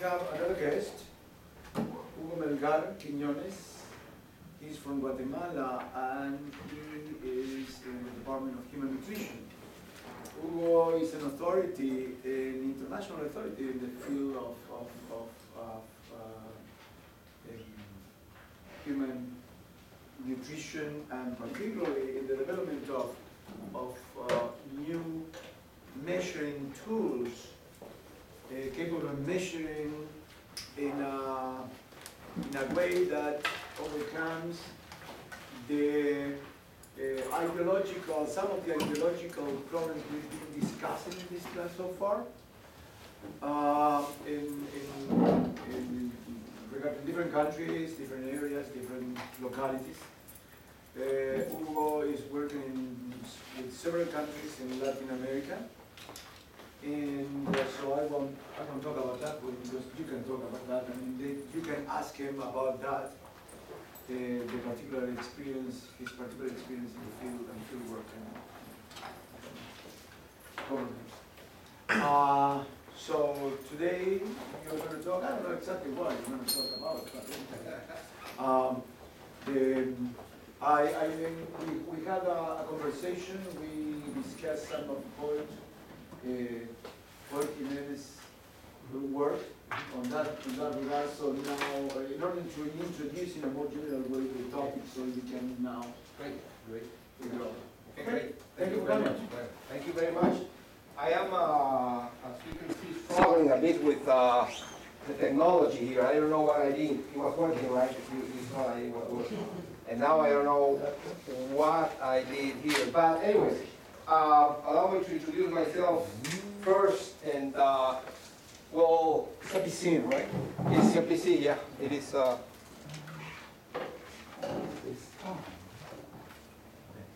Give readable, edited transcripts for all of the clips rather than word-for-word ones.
have another guest, Hugo Melgar-Quinonez. He's from Guatemala and he is in the Department of Human Nutrition. Hugo is an authority, an international authority in the field of human nutrition, and particularly in the development of new measuring tools capable of measuring in a way that overcomes the some of the ideological problems we've been discussing in this class so far. Regarding different countries, different areas, different localities. Hugo is working with several countries in Latin America. And so I won't talk about that because you can talk about that. I mean, you can ask him about that, the particular experience, his particular experience in the field and field work and government. So today you're going to talk. I don't know exactly what you're going to talk about. But we had a conversation. We discussed some of the points. Melgar-Quiñonez work on that regard. So now, in order to introduce in a more general way the topic, so you can now. Great. Figure out. Okay, great. Thank you very much. Thank you very much. I am, as you can see, struggling a bit with the technology here. I don't know what I did. It was working, right? You saw it was working. And now I don't know what I did here. But anyways, allow me to introduce myself first, and well, It's a piscine, right? it's CPC, yeah. It is.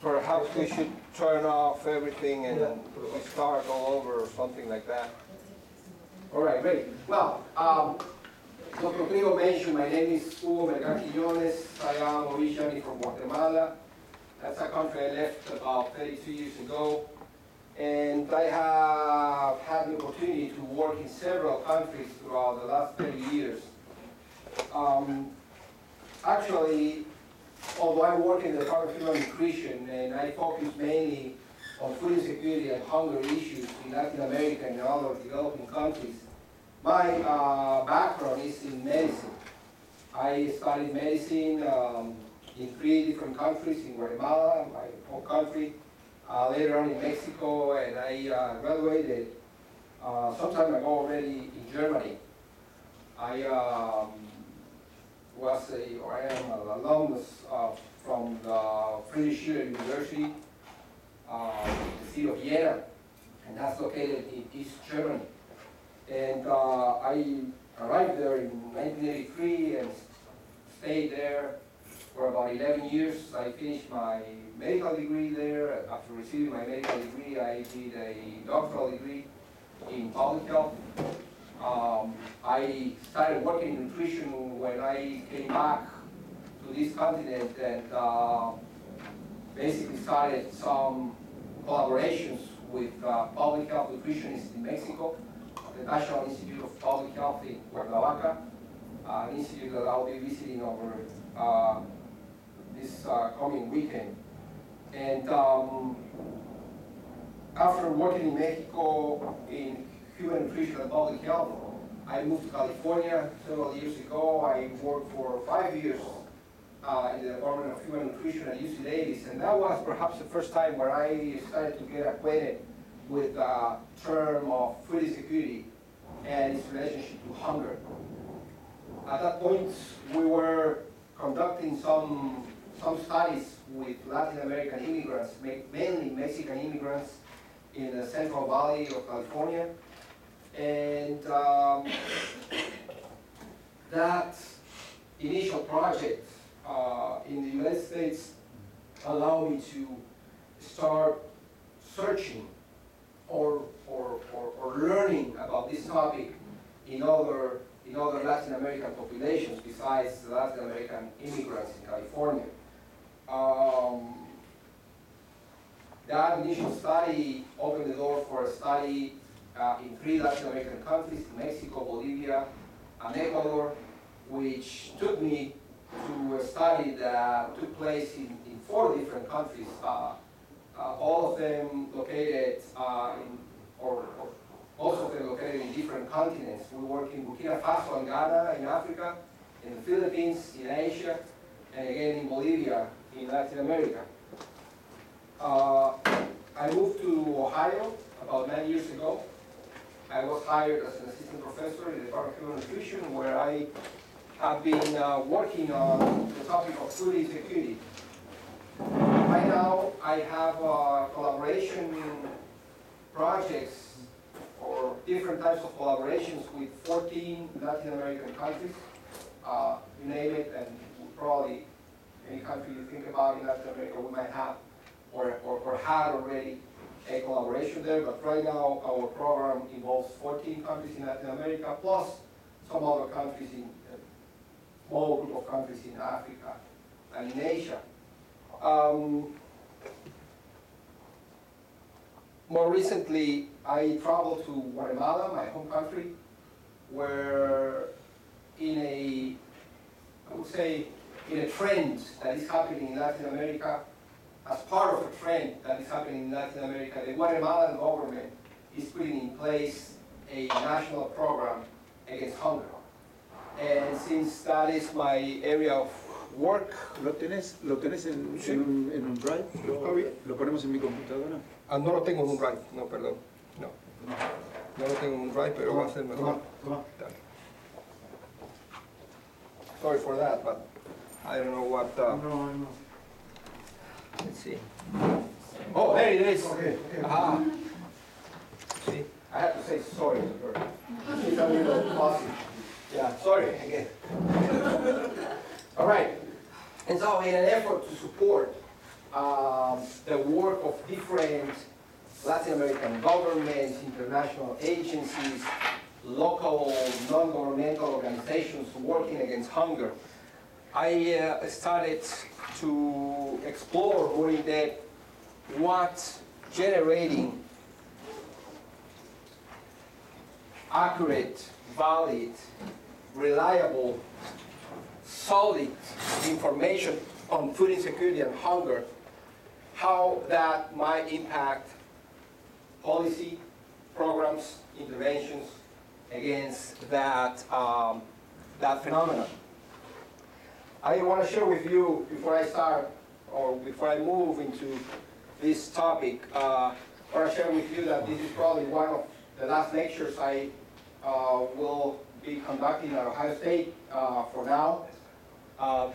Perhaps we should turn off everything and we start all over or something like that. All right, great. Well, Dr. Clio mentioned my name is Hugo Melgar-Quiñonez. I am originally from Guatemala. That's a country I left about 32 years ago. And I have had the opportunity to work in several countries throughout the last 30 years. Actually, although I work in the Department of Human Nutrition and I focus mainly on food insecurity and hunger issues in Latin America and other developing countries, my background is in medicine. I studied medicine in 3 different countries, in Guatemala, my home country, later on in Mexico, and I graduated some time ago already in Germany. I am an alumnus from the Friedrich Schiller University, the city of Jena, and that's located in East Germany. And I arrived there in 1983 and stayed there for about 11 years. I finished my medical degree there. After receiving my medical degree, I did a doctoral degree in public health. I started working in nutrition when I came back to this continent and basically started some collaborations with public health nutritionists in Mexico, the National Institute of Public Health in Cuernavaca, an institute that I'll be visiting over this coming weekend. And after working in Mexico in human nutrition and public health, I moved to California several years ago. I worked for 5 years in the Department of Human Nutrition at UC Davis, and that was perhaps the first time where I started to get acquainted with the term of food insecurity and its relationship to hunger. At that point, we were conducting some studies with Latin American immigrants, mainly Mexican immigrants in the Central Valley of California. And that initial project in the United States allowed me to start searching or learning about this topic in other Latin American populations besides the Latin American immigrants in California. That initial study opened the door for a study in 3 Latin American countries, Mexico, Bolivia, and Ecuador, which took me to a study that took place in 4 different countries, all of them located or most of them located in different continents. We work in Burkina Faso and Ghana in Africa, in the Philippines, in Asia, and again in Bolivia, in Latin America. I moved to Ohio about 9 years ago. I was hired as an assistant professor in the Department of Human Nutrition, where I have been working on the topic of food insecurity. Right now, I have collaboration projects or different types of collaborations with 14 Latin American countries. You name it, and probably any country you think about in Latin America, we might have or had already a collaboration there. But right now, our program involves 14 countries in Latin America, plus some other countries in a small group of countries in Africa and in Asia. More recently, I traveled to Guatemala, my home country, where I would say, in a trend that is happening in Latin America, as part of a trend that is happening in Latin America, the Guatemalan government is putting in place a national program against hunger. And since that is my area of work. ¿Lo tenés en un drive? ¿Lo ponemos en mi computadora? No lo tengo en un drive, no, perdón. No lo tengo en un drive, pero va a ser mejor. Sorry for that, but I don't know what... No. Let's see. Oh, there it is. Okay. Ah. See, I have to say sorry to her. She's a little fussy. Yeah, sorry again. All right. And so in an effort to support the work of different Latin American governments, international agencies, local non-governmental organizations working against hunger, I started to explore more in depth what generating accurate, valid, reliable, solid information on food insecurity and hunger, how that might impact policy, programs, interventions against that, that phenomenon. I want to share with you, before I start, or before I move into this topic, I want to share with you that this is probably one of the last lectures I will be conducting at Ohio State for now.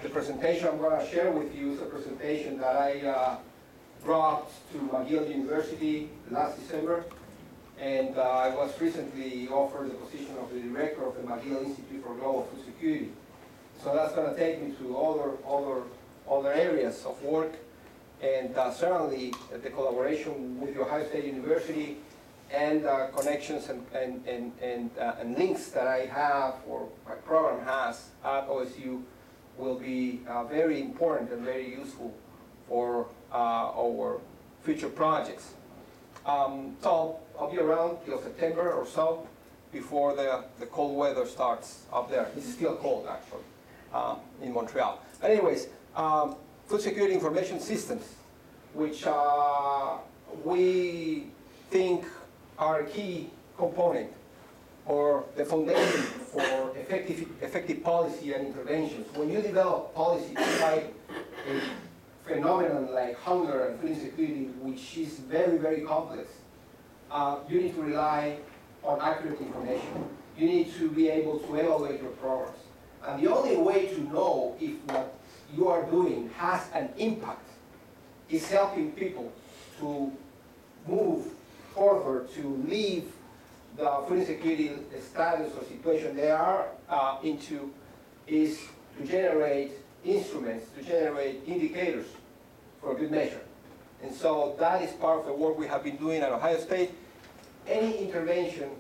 The presentation I'm going to share with you is a presentation that I brought to McGill University last December, and I was recently offered the position of the director of the McGill Institute for Global Food Security. So that's going to take me to other areas of work, and certainly the collaboration with the Ohio State University and connections and links that I have, or my program has at OSU, will be very important and very useful for our future projects. So I'll be around till September or so before the cold weather starts up there. It's still cold, actually, in Montreal. But anyways, food security information systems, which we think are a key component or the foundation for effective policy and interventions. When you develop policy to fight a phenomenon like hunger and food insecurity, which is very, very complex, you need to rely on accurate information. You need to be able to evaluate your programs. And the only way to know if what you are doing has an impact is helping people to move forward, to leave the food insecurity status or situation they are into, is to generate instruments, to generate indicators for good measure. And so that is part of the work we have been doing at Ohio State. Any intervention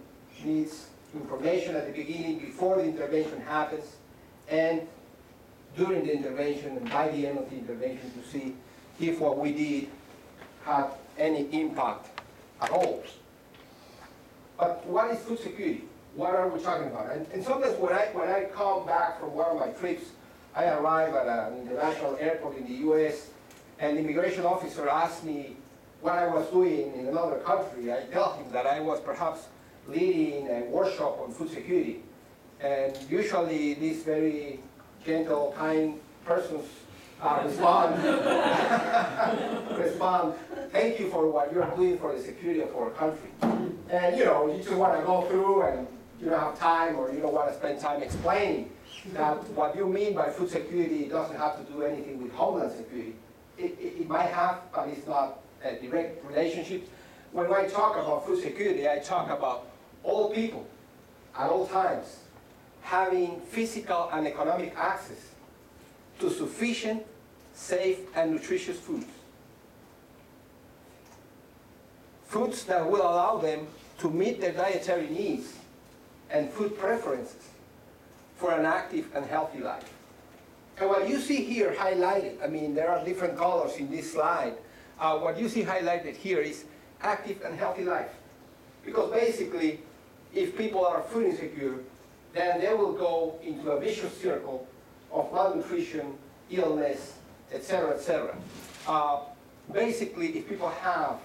needs information at the beginning, before the intervention happens, and during the intervention, and by the end of the intervention, to see if what we did had any impact at all. But what is food security? what are we talking about? And sometimes when I come back from one of my trips, I arrive at an international airport in the US, and the immigration officer asks me what I was doing in another country. I tell him that I was perhaps leading a workshop on food security. And usually these very gentle, kind persons respond, thank you for what you're doing for the security of our country. And you know, you just want to go through and you don't have time or you don't want to spend time explaining that what you mean by food security doesn't have to do anything with homeland security. It might have, but it's not a direct relationship. When I talk about food security, I talk about all people at all times having physical and economic access to sufficient, safe, and nutritious foods. Foods that will allow them to meet their dietary needs and food preferences for an active and healthy life. And what you see here highlighted, I mean, there are different colors in this slide. What you see highlighted here is active and healthy life. Because basically, if people are food insecure, then they will go into a vicious circle of malnutrition, illness, etc., etc. Basically, if people have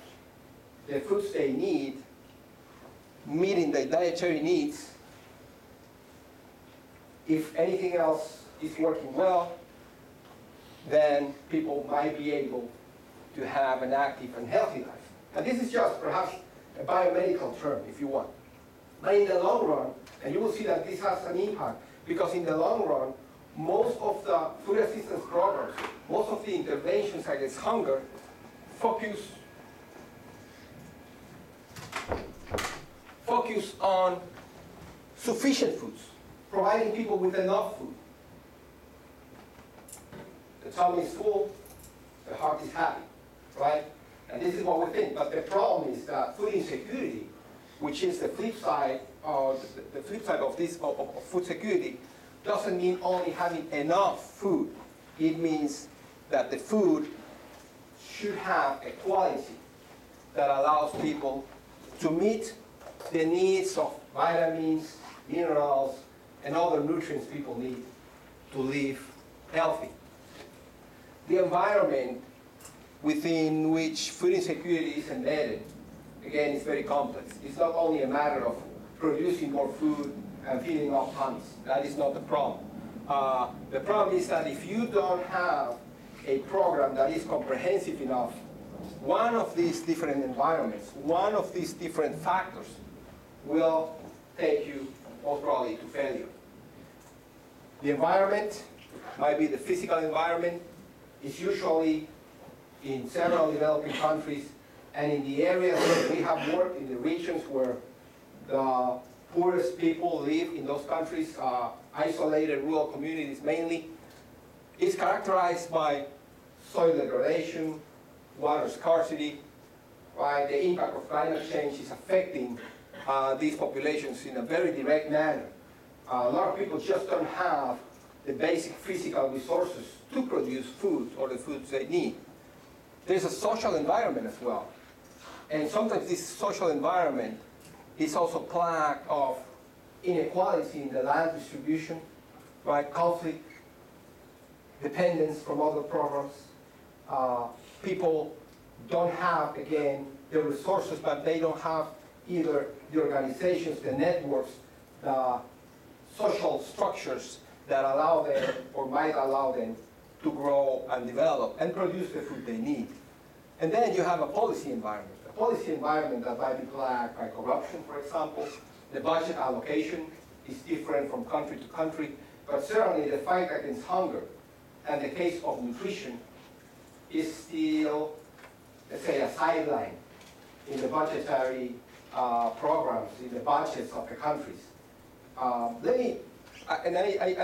the foods they need, meeting their dietary needs, if anything else is working well, then people might be able to have an active and healthy life. And this is just perhaps a biomedical term, if you want. But in the long run, and you will see that this has an impact, because in the long run, most of the food assistance programs, most of the interventions against hunger focus on sufficient foods, providing people with enough food. The tummy is full, the heart is happy, right? And this is what we think. But the problem is that food insecurity, which is the flip side, the flip side of this of food security, doesn't mean only having enough food. It means that the food should have a quality that allows people to meet the needs of vitamins, minerals, and other nutrients people need to live healthy. The environment within which food insecurity is embedded, again, is very complex. It's not only a matter of producing more food and feeding off tummies. That is not the problem. The problem is that if you don't have a program that is comprehensive enough, one of these different environments, one of these different factors will take you most probably to failure. The environment might be the physical environment. It's usually in several developing countries and in the areas where we have worked, in the regions where the poorest people live in those countries, isolated rural communities mainly, is characterized by soil degradation, water scarcity, right? The impact of climate change is affecting these populations in a very direct manner. A lot of people just don't have the basic physical resources to produce food or the foods they need. There's a social environment as well. And sometimes this social environment is also plagued of inequality in the land distribution, right? Conflict, dependence from other programs. People don't have, again, the resources, but they don't have either the organizations, the networks, the social structures that allow them or might allow them to grow and develop and produce the food they need. And then you have a policy environment. A policy environment that might be plagued by corruption, for example. The budget allocation is different from country to country, but certainly the fight against hunger and the case of nutrition is still, let's say, a sideline in the budgetary programs, in the budgets of the countries. I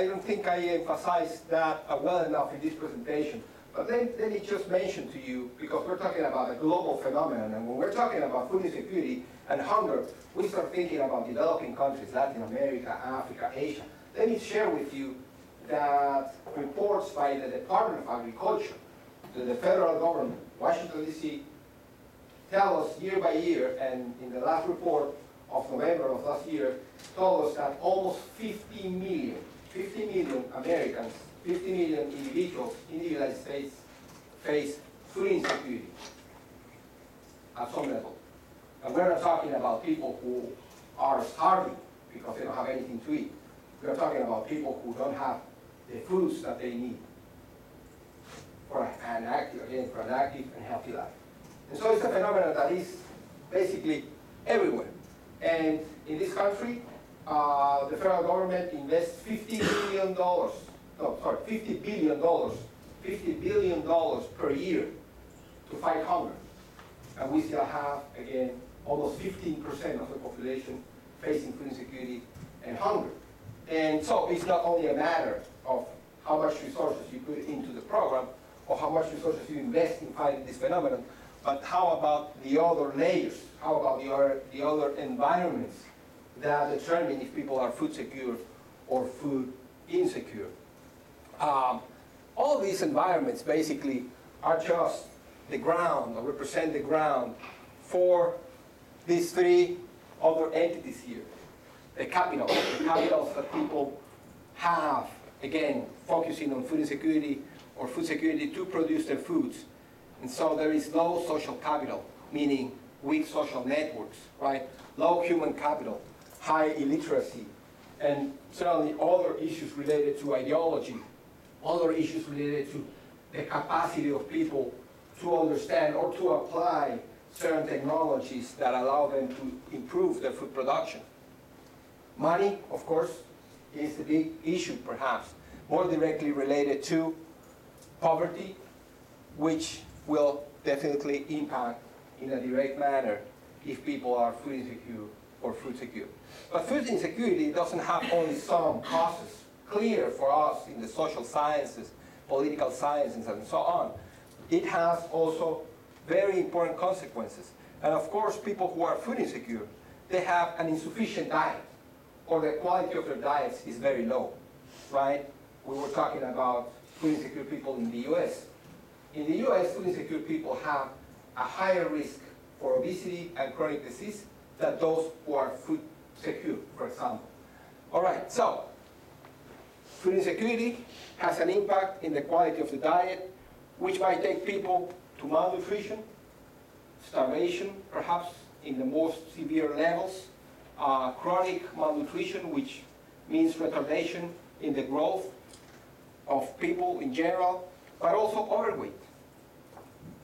don't think I emphasized that well enough in this presentation, but let me just mention to you, because we're talking about a global phenomenon, and when we're talking about food insecurity and hunger, we start thinking about developing countries, Latin America, Africa, Asia. Let me share with you that reports by the Department of Agriculture, the federal government, Washington, D.C., tell us year by year, and in the last report, of November of last year told us that almost 50 million Americans, 50 million individuals in the United States face food insecurity at some level. And we're not talking about people who are starving because they don't have anything to eat. We're talking about people who don't have the foods that they need for an active and healthy life. And so it's a phenomenon that is basically everywhere. And in this country, the federal government invests $50 billion per year to fight hunger. And we still have, again, almost 15% of the population facing food insecurity and hunger. And so it's not only a matter of how much resources you put into the program or how much resources you invest in fighting this phenomenon, but how about the other layers? How about the other environments that determine if people are food secure or food insecure? All these environments basically are just the ground, or represent the ground for these three other entities here. The capitals that people have, again, focusing on food insecurity or food security to produce their foods. And so there is low social capital, meaning weak social networks, right? Low human capital, high illiteracy, and certainly other issues related to ideology, other issues related to the capacity of people to understand or to apply certain technologies that allow them to improve their food production. Money, of course, is the big issue, perhaps, more directly related to poverty, which will definitely impact in a direct manner if people are food insecure or food secure. But food insecurity doesn't have only some causes clear for us in the social sciences, political sciences, and so on. It has also very important consequences. And of course, people who are food insecure, they have an insufficient diet, or the quality of their diets is very low, right? We were talking about food insecure people in the US. In the US, food insecure people have a higher risk for obesity and chronic disease than those who are food secure, for example. All right, so food insecurity has an impact in the quality of the diet, which might take people to malnutrition, starvation, perhaps in the most severe levels, chronic malnutrition, which means retardation in the growth of people in general, but also overweight.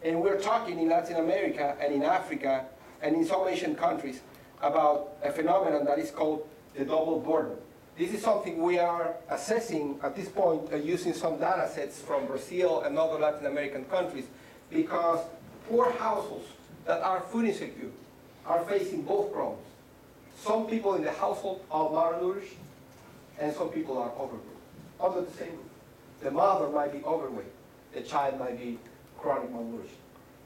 And we're talking in Latin America and in Africa and in some Asian countries about a phenomenon that is called the double burden. This is something we are assessing at this point using some data sets from Brazil and other Latin American countries, because poor households that are food insecure are facing both problems. Some people in the household are malnourished, and some people are overweight, under the same roof. The mother might be overweight, the child might be chronic malnourished.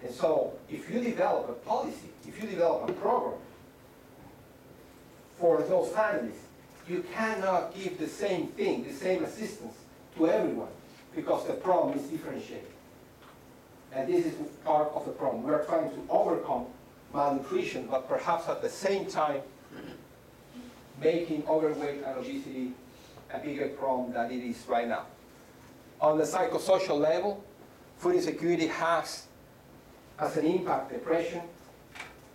And so if you develop a policy, if you develop a program for those families, you cannot give the same thing, the same assistance to everyone, because the problem is differentiated. And this is part of the problem. We are trying to overcome malnutrition, but perhaps at the same time making overweight and obesity a bigger problem than it is right now. On the psychosocial level, food insecurity has as an impact depression,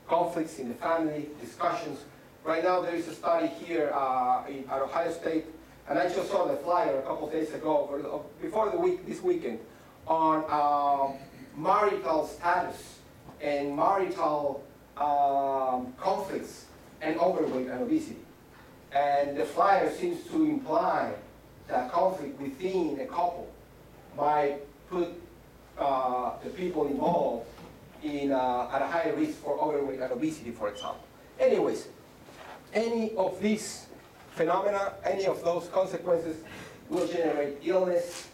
conflicts in the family, discussions. Right now there is a study here at Ohio State, and I just saw the flyer a couple of days ago, before this weekend, on marital status and marital conflicts and overweight and obesity. And the flyer seems to imply that conflict within a couple might put the people involved in, at a higher risk for overweight and obesity, for example. Anyways, any of these phenomena, any of those consequences will generate illness,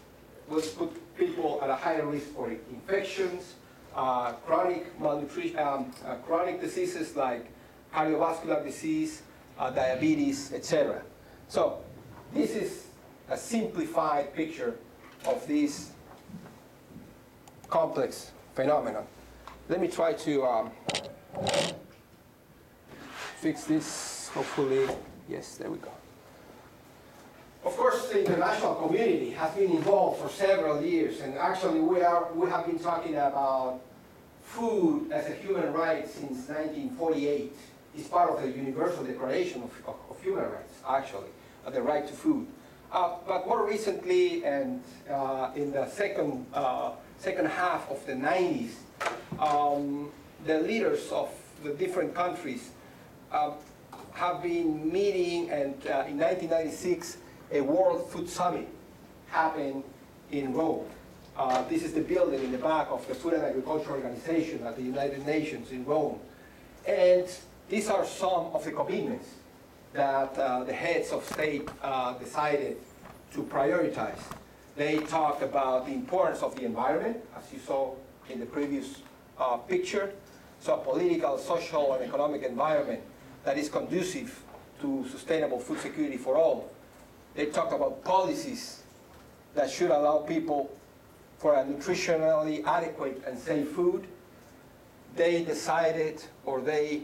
will put people at a higher risk for infections, chronic malnutrition, chronic diseases like cardiovascular disease, diabetes, etc. So this is a simplified picture of this complex phenomenon. Let me try to fix this, hopefully. Yes, there we go. Of course, the international community has been involved for several years, and actually we have been talking about food as a human right since 1948. It's part of the Universal Declaration of Human Rights, actually, the right to food. But more recently, and in the second half of the 90s, the leaders of the different countries have been meeting, and in 1996, a World Food Summit happened in Rome. This is the building in the back of the Food and Agriculture Organization at the United Nations in Rome. And these are some of the commitments that the heads of state decided to prioritize. They talked about the importance of the environment, as you saw in the previous picture. So a political, social, and economic environment that is conducive to sustainable food security for all. They talked about policies that should allow people for a nutritionally adequate and safe food. They decided, or they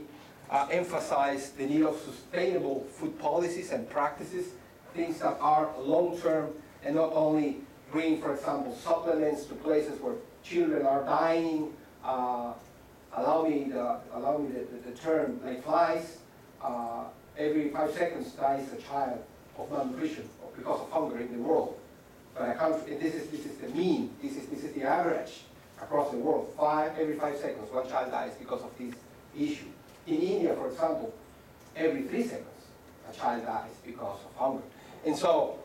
emphasized the need of sustainable food policies and practices, things that are long-term and not only bring, for example, supplements to places where children are dying. Allow me the term, like flies. Every 5 seconds dies a child of malnutrition or because of hunger in the world. But a country, this is the mean, this is the average across the world. Every 5 seconds, one child dies because of this issue. In India, for example, every 3 seconds, a child dies because of hunger. And so,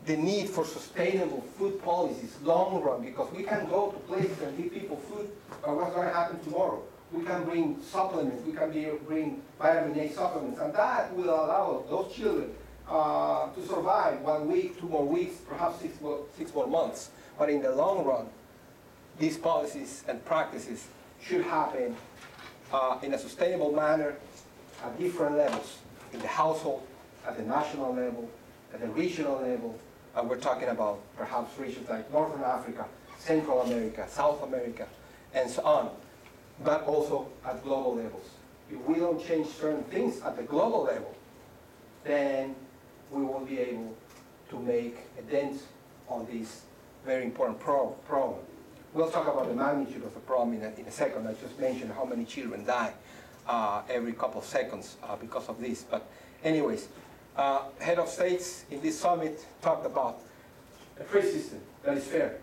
the need for sustainable food policies, long run, because we can go to places and give people food, but what's going to happen tomorrow? We can bring supplements, we can bring vitamin A supplements, and that will allow those children to survive 1 week, 2 more weeks, perhaps 6 more months. But in the long run, these policies and practices should happen in a sustainable manner at different levels, in the household, at the national level, at the regional level, and we're talking about perhaps regions like Northern Africa, Central America, South America, and so on, but also at global levels. If we don't change certain things at the global level, then we won't be able to make a dent on this very important problem. We'll talk about the magnitude of the problem in a second. I just mentioned how many children die every couple of seconds because of this. But anyways, head of states in this summit talked about a trade system that is fair.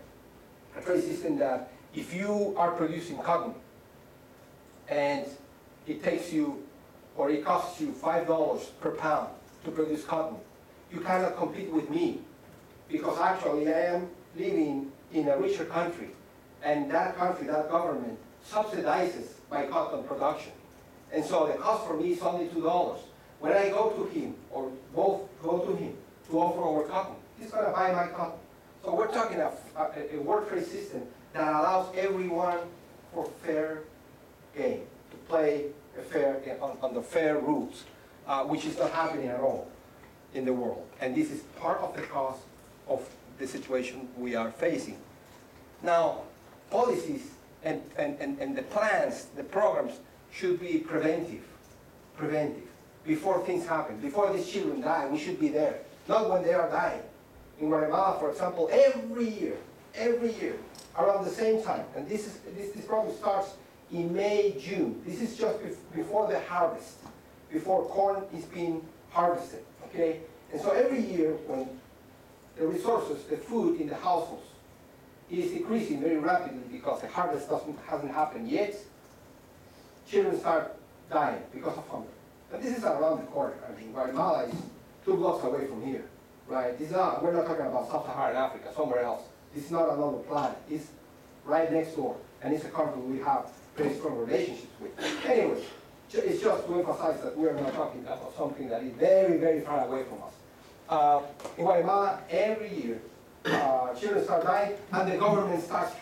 A trade system that if you are producing cotton and it takes you, or it costs you $5 per pound to produce cotton, you cannot compete with me, because actually I am living in a richer country, and that country, that government, subsidizes my cotton production. And so the cost for me is only $2. When I go to him, or both go to him, to offer our cotton, he's going to buy my cotton. So we're talking a world trade system that allows everyone for fair game, to play under fair rules, which is not happening at all in the world. And this is part of the cause of the situation we are facing. Now, policies and the plans, the programs should be preventive. Before things happen, before these children die, we should be there, not when they are dying. In Guatemala, for example, every year, around the same time, and this problem starts in May, June. This is just before the harvest, before corn is being harvested, okay? And so every year when the resources, the food in the households is decreasing very rapidly because the harvest hasn't happened yet, children start dying because of hunger. But this is around the corner. I mean, Guatemala is 2 blocks away from here, right? We're not talking about Sub-Saharan Africa, somewhere else. This is not another planet. It's right next door, and it's a country we have very strong relationships with. Anyway, it's just to emphasize that we're not talking about something that is very, very far away from us. In Guatemala, every year, children start dying, and the government starts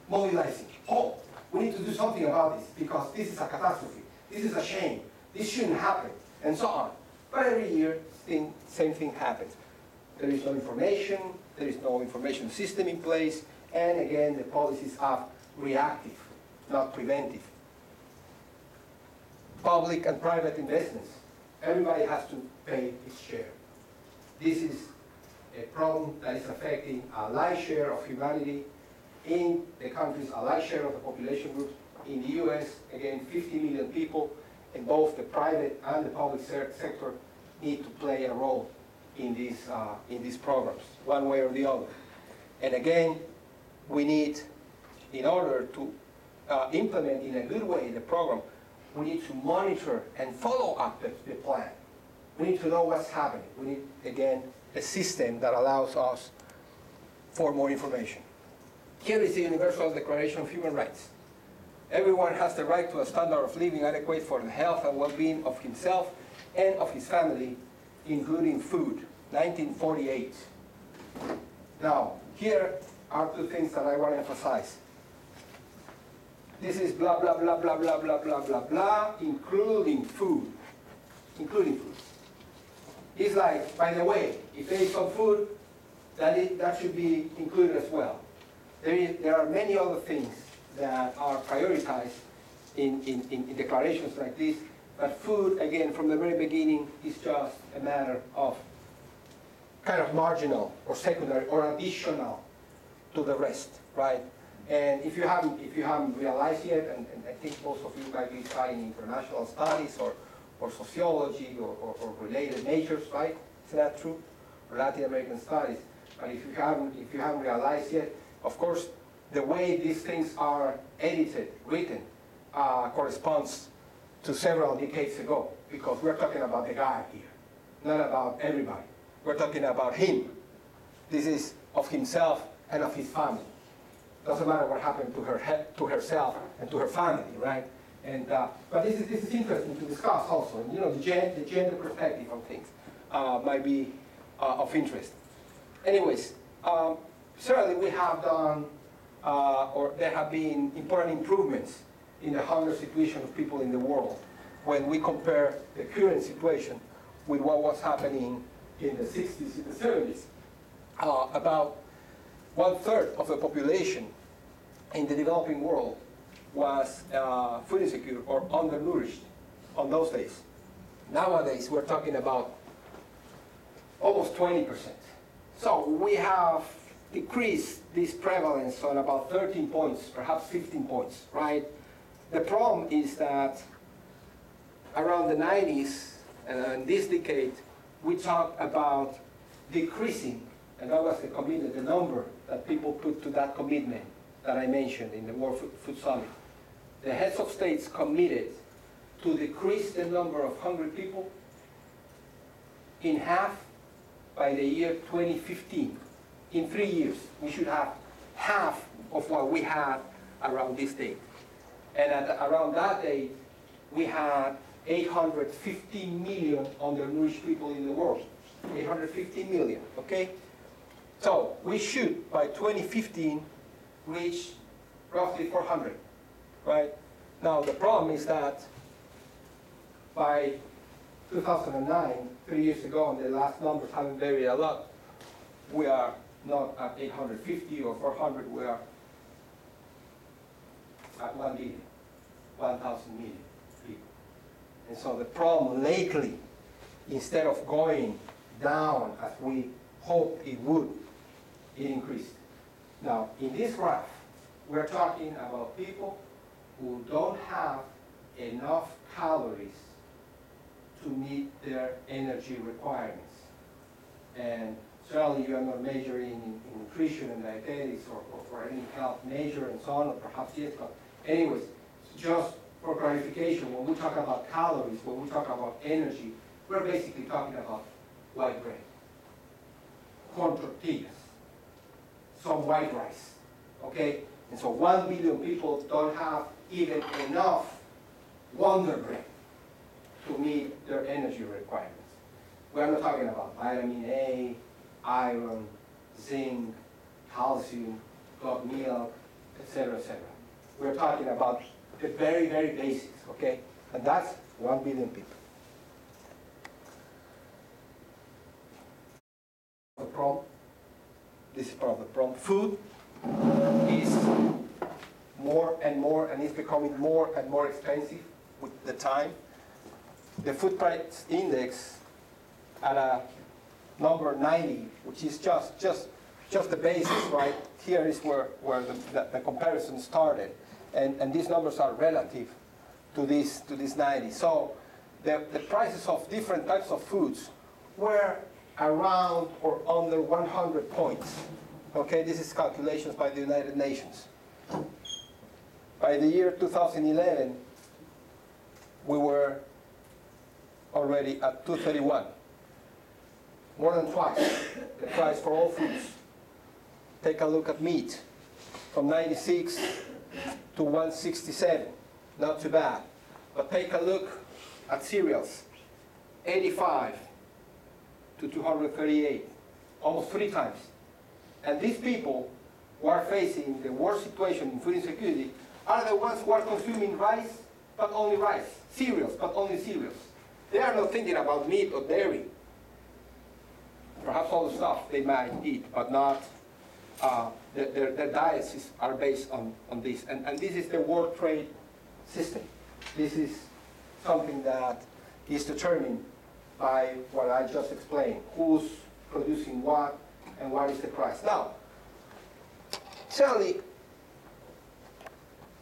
mobilizing. Oh, we need to do something about this, because this is a catastrophe. This is a shame. This shouldn't happen, and so on. But every year, same thing happens. There is no information, there is no information system in place, and again, the policies are reactive, not preventive. Public and private investments Everybody has to pay its share. This is a problem that is affecting a large share of humanity in the countries, a large share of the population groups. In the US, again, 50 million people, and both the private and the public sector need to play a role in these programs, one way or the other. And again, we need, in order to implement in a good way the program, we need to monitor and follow up the plan. We need to know what's happening. We need, again, a system that allows us for more information. Here is the Universal Declaration of Human Rights. Everyone has the right to a standard of living adequate for the health and well-being of himself and of his family, including food, 1948. Now, here are two things that I want to emphasize. This is blah, blah, blah, blah, blah, blah, blah, blah, blah, including food. Including food. It's like, by the way, if there is some food, that should be included as well. There are many other things that are prioritized in declarations like this, but food, again, from the very beginning, is just a matter of kind of marginal or secondary or additional to the rest, right? And if you haven't realized yet, and I think most of you might be studying international studies or sociology or related majors, right? Isn't that true? Or Latin American studies. But if you haven't realized yet, of course, the way these things are edited, written, corresponds to several decades ago, because we're talking about the guy here, not about everybody. We're talking about him. This is of himself and of his family. Doesn't matter what happened to herself and to her family, right? And but this is interesting to discuss also. And, you know, the gender perspective of things might be of interest. Anyways, certainly we have done, or there have been important improvements in the hunger situation of people in the world when we compare the current situation with what was happening in the 60s and the 70s. About 1/3 of the population in the developing world was food insecure or undernourished on those days. Nowadays, we're talking about almost 20%. So we have decreased this prevalence on about 13 points, perhaps 15 points, right? The problem is that around the 90s and this decade, we talked about decreasing, and that was the commitment, the number that people put to that commitment that I mentioned in the World Food Summit. The heads of states committed to decrease the number of hungry people in half by the year 2015. In 3 years, we should have half of what we had around this date. And around that date, we had 850 million undernourished people in the world. 850 million, okay? So we should, by 2015, reach roughly 400, right? Now, the problem is that by 2009, 3 years ago, and the last numbers haven't varied a lot, we are not at 850 or 400, we are at 1 billion, 1,000 million people. And so the problem lately, instead of going down as we hoped it would, it increased. Now, in this graph, we're talking about people who don't have enough calories to meet their energy requirements. And certainly you are not measuring in nutrition and dietetics or any health measure and so on, or perhaps yes, but anyways, just for clarification, when we talk about calories, when we talk about energy, we're basically talking about white bread, corn tortillas, some white rice, okay? And so 1 billion people don't have even enough Wonder Bread to meet their energy requirements. We're not talking about vitamin A, iron, zinc, calcium, goat milk, etc., etc. We're talking about the very, very basics, okay? And that's 1 billion people. The problem, this is part of the problem. Food is more and more, and it's becoming more and more expensive with the time. the food price index at a number 90, which is just the basis, right? Here is where the comparison started. And these numbers are relative to this 90. So the prices of different types of foods were around or under 100 points. Okay, this is calculations by the United Nations. By the year 2011, we were already at 231. More than twice the price for all foods. Take a look at meat, from 96 to 167, not too bad. But take a look at cereals, 85 to 238, almost 3 times. And these people who are facing the worst situation in food insecurity are the ones who are consuming rice, but only rice, cereals, but only cereals. They are not thinking about meat or dairy. Perhaps all the stuff they might eat, but not, their diets are based on this. And this is the World Trade System. This is something that is determined by what I just explained, who's producing what and what is the price. Now, certainly,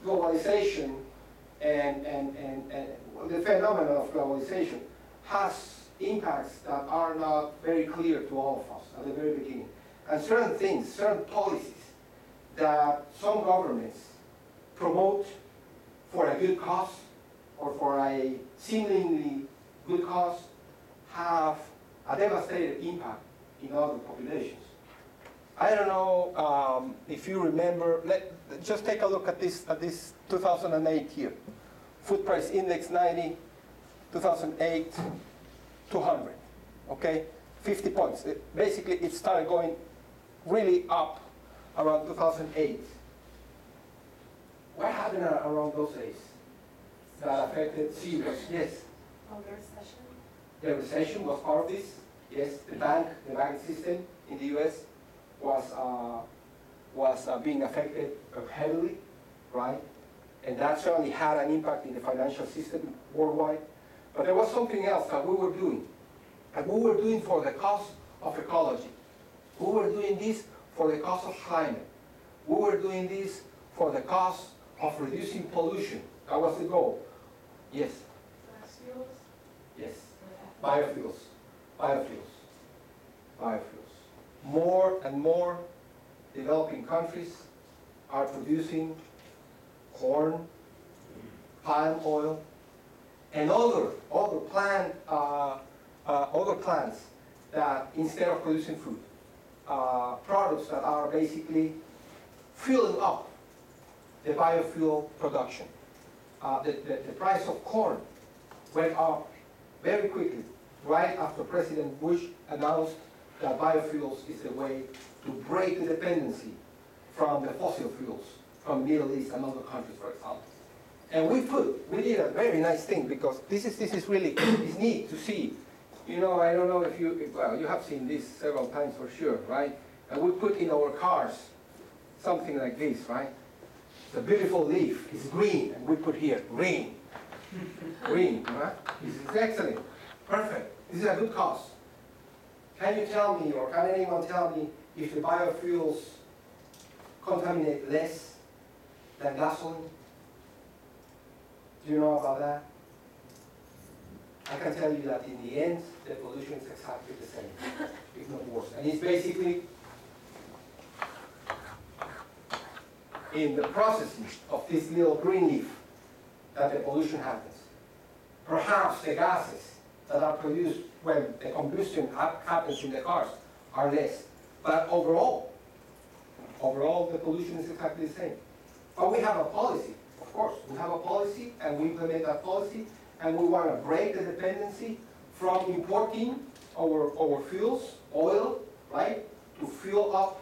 globalization and the phenomenon of globalization has impacts that are not very clear to all of us at the very beginning. And certain things, certain policies that some governments promote for a good cause or for a seemingly good cause have a devastating impact in other populations. I don't know if you remember, just take a look at this 2008 here. Food price index 90, 2008, 200, okay? 50 points. Basically, it started going really up around 2008. What happened around those days that affected cereals? Yes? Oh, the recession? The recession was part of this. Yes, the banking system in the US was being affected heavily, right? And that certainly had an impact in the financial system worldwide. But there was something else that we were doing. And we were doing for the cause of ecology. We were doing this for the cause of climate. We were doing this for the cause of reducing pollution. That was the goal. Yes? Biofuels? Yes. Biofuels. Biofuels. Biofuels. More and more developing countries are producing corn, palm oil, and other plants that instead of producing food, products that are basically filling up the biofuel production. The price of corn went up very quickly, right after President Bush announced that biofuels is the way to break the dependency from the fossil fuels from the Middle East and other countries, for example. And we did a very nice thing, because this is really, it's neat to see. You know, I don't know if you have seen this several times for sure, right? And we put in our cars something like this, right? It's a beautiful leaf, it's green, and we put here, green. Green, right? This is excellent, perfect. This is a good cause. Can you tell me, or can anyone tell me, if the biofuels contaminate less than gasoline? Do you know about that? I can tell you that in the end, the pollution is exactly the same, if not worse. And it's basically in the processing of this little green leaf that the pollution happens. Perhaps the gases that are produced when the combustion happens in the cars are less. But overall the pollution is exactly the same. But we have a policy, of course. We have a policy, and we implement that policy, and we want to break the dependency from importing our fuels, oil, right, to fuel up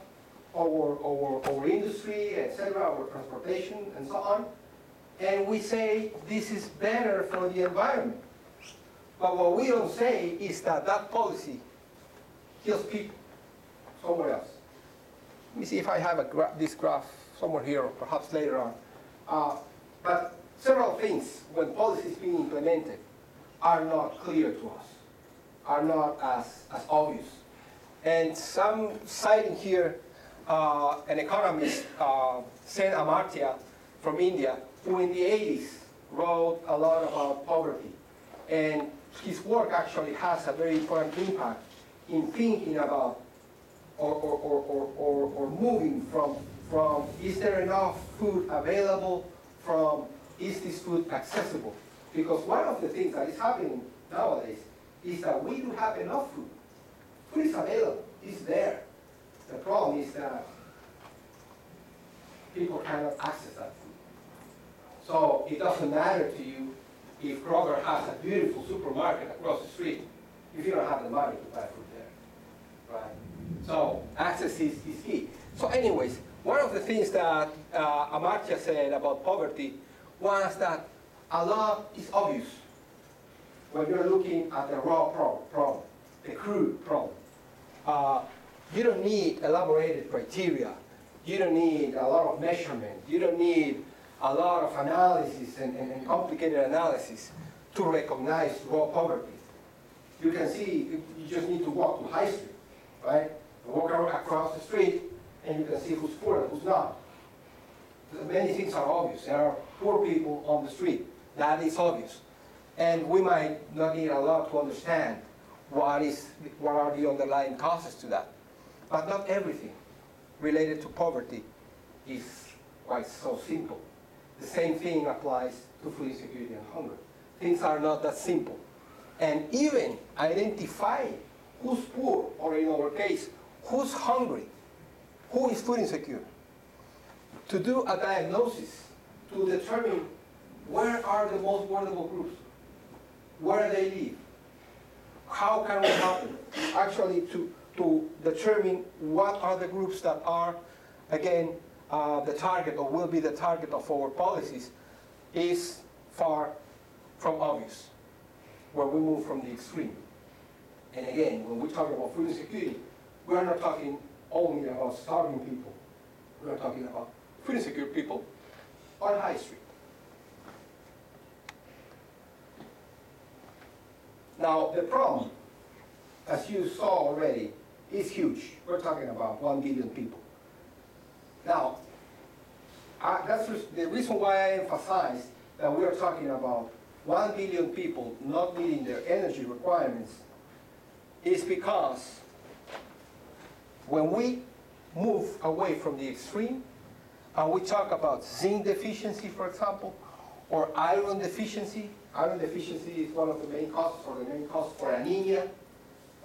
our industry, etc., our transportation, and so on. And we say this is better for the environment. But what we don't say is that that policy kills people somewhere else. Let me see if I have this graph somewhere here, or perhaps later on. But several things when policy is being implemented. are not clear to us, are not as obvious. And some citing here an economist, Sen Amartya from India, who in the 80s wrote a lot about poverty. And his work actually has a very important impact in thinking about or moving from is there enough food available, from is this food accessible? Because one of the things that is happening nowadays is that we do have enough food. Food is available, it's there. The problem is that people cannot access that food. So it doesn't matter to you if Kroger has a beautiful supermarket across the street if you don't have the money to buy food there, right? So access is key. So anyways, one of the things that Amartya said about poverty was that a lot is obvious when you're looking at the raw problem, the crude problem. You don't need elaborated criteria. You don't need a lot of measurement. You don't need a lot of analysis and complicated analysis to recognize raw poverty. You can see, you just need to walk to High Street, right? Walk across the street and you can see who's poor and who's not. Many things are obvious. There are poor people on the street. That is obvious. And we might not need a lot to understand what are the underlying causes to that. But not everything related to poverty is quite so simple. The same thing applies to food insecurity and hunger. Things are not that simple. And even identifying who's poor, or in our case, who's hungry, who is food insecure, to do a diagnosis, to determine where are the most vulnerable groups, where they live, how can we help them, actually to determine what are the groups that are, again, the target or will be the target of our policies, is far from obvious when we move from the extreme. And again, when we talk about food insecurity, we're not talking only about starving people. We're talking about food insecure people on High Street. Now, the problem, as you saw already, is huge. We're talking about 1 billion people. Now, that's the reason why I emphasize that we are talking about 1 billion people not meeting their energy requirements is because when we move away from the extreme and we talk about zinc deficiency, for example, or iron deficiency is one of the main causes, or the main cause for anemia,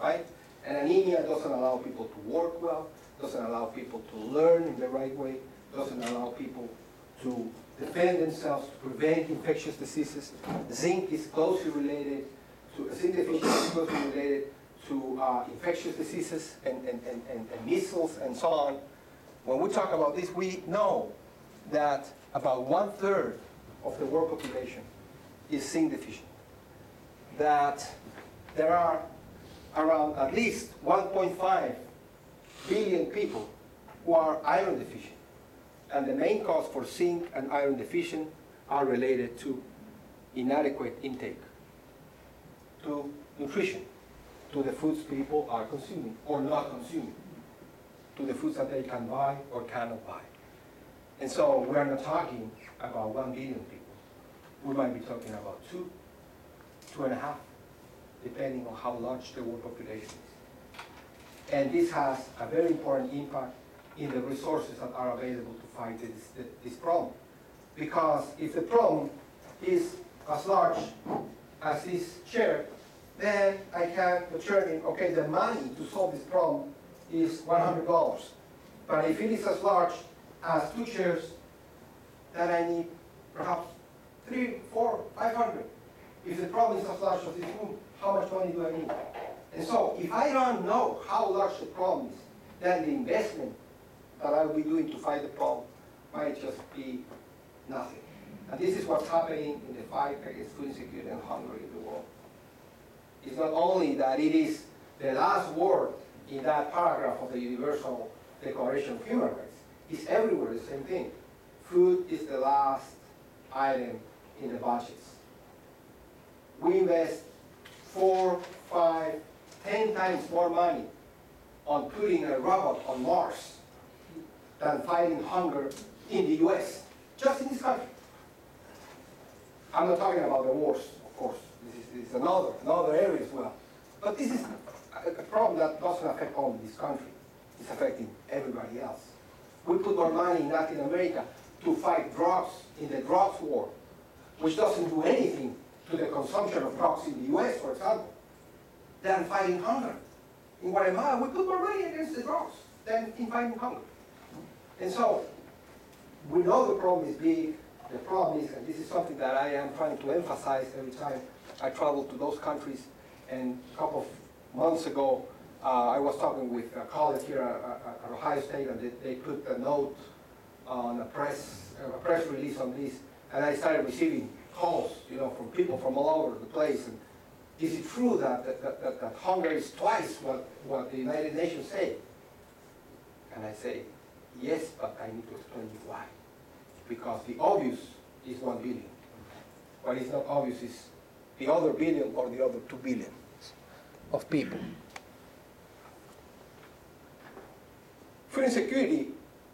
right? And anemia doesn't allow people to work well, doesn't allow people to learn in the right way, doesn't allow people to defend themselves, to prevent infectious diseases. Zinc is closely related to, zinc deficiency is closely related to infectious diseases and measles and so on. When we talk about this, we know that about 1/3 of the world population is zinc deficient. That there are around at least 1.5 billion people who are iron deficient. And the main cause for zinc and iron deficient are related to inadequate intake, to nutrition, to the foods people are consuming or not consuming, to the foods that they can buy or cannot buy. And so we are not talking about 1 billion people. We might be talking about 2, 2.5, depending on how large the world population is. And this has a very important impact in the resources that are available to fight this problem. Because if the problem is as large as this chair, then I can determine, okay, the money to solve this problem is $100. But if it is as large as 2 chairs, then I need perhaps 300, 400, 500. If the problem is as large as this room, how much money do I need? And so if I don't know how large the problem is, then the investment that I will be doing to fight the problem might just be nothing. And this is what's happening in the fight against food insecurity and hunger in the world. It's not only that it is the last word in that paragraph of the Universal Declaration of Human Rights. It's everywhere the same thing. Food is the last item in the budgets. We invest 4, 5, 10 times more money on putting a robot on Mars than fighting hunger in the US, just in this country. I'm not talking about the wars, of course. This is another area as well. But this is a problem that doesn't affect only this country. It's affecting everybody else. We put more money in Latin America to fight drugs in the drugs war, which doesn't do anything to the consumption of drugs in the US, for example, than fighting hunger. In Guatemala, we put more money against the drugs than in fighting hunger. And so, we know the problem is big. The problem is, and this is something that I am trying to emphasize every time I travel to those countries, and a couple of months ago, I was talking with a colleague here at Ohio State, and they put a note on a press release on this, and I started receiving calls, from people from all over the place. And is it true that hunger is twice what the United Nations say? And I say, yes, but I need to explain you why. Because the obvious is 1 billion. What is not obvious is the other billion or the other 2 billion of people. Food insecurity,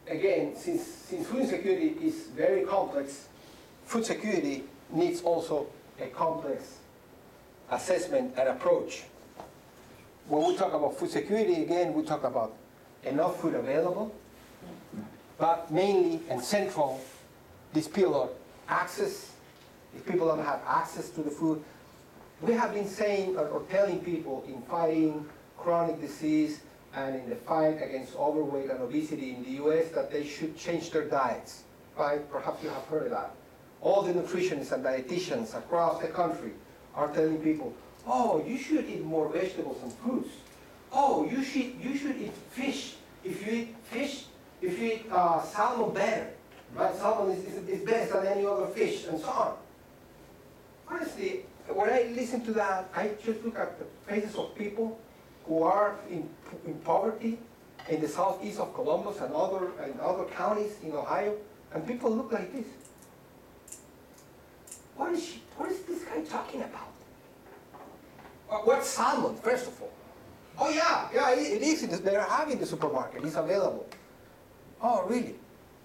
again, since food insecurity is very complex, food security needs also a complex assessment and approach. When we talk about food security, again, we talk about enough food available, but mainly and central, this pillar, access. If people don't have access to the food, we have been saying or telling people in fighting chronic disease and in the fight against overweight and obesity in the US that they should change their diets, right? Perhaps you have heard that. All the nutritionists and dietitians across the country are telling people, oh, you should eat more vegetables and fruits. Oh, you should eat fish. If you eat fish, if you eat salmon better, right? Salmon is best than any other fish, and so on. Honestly, when I listen to that, I just look at the faces of people who are in poverty in the southeast of Columbus and other counties in Ohio, and people look like this. What is this guy talking about? What's salmon, first of all? Oh yeah, it is. They're having the supermarket. It's available. Oh really?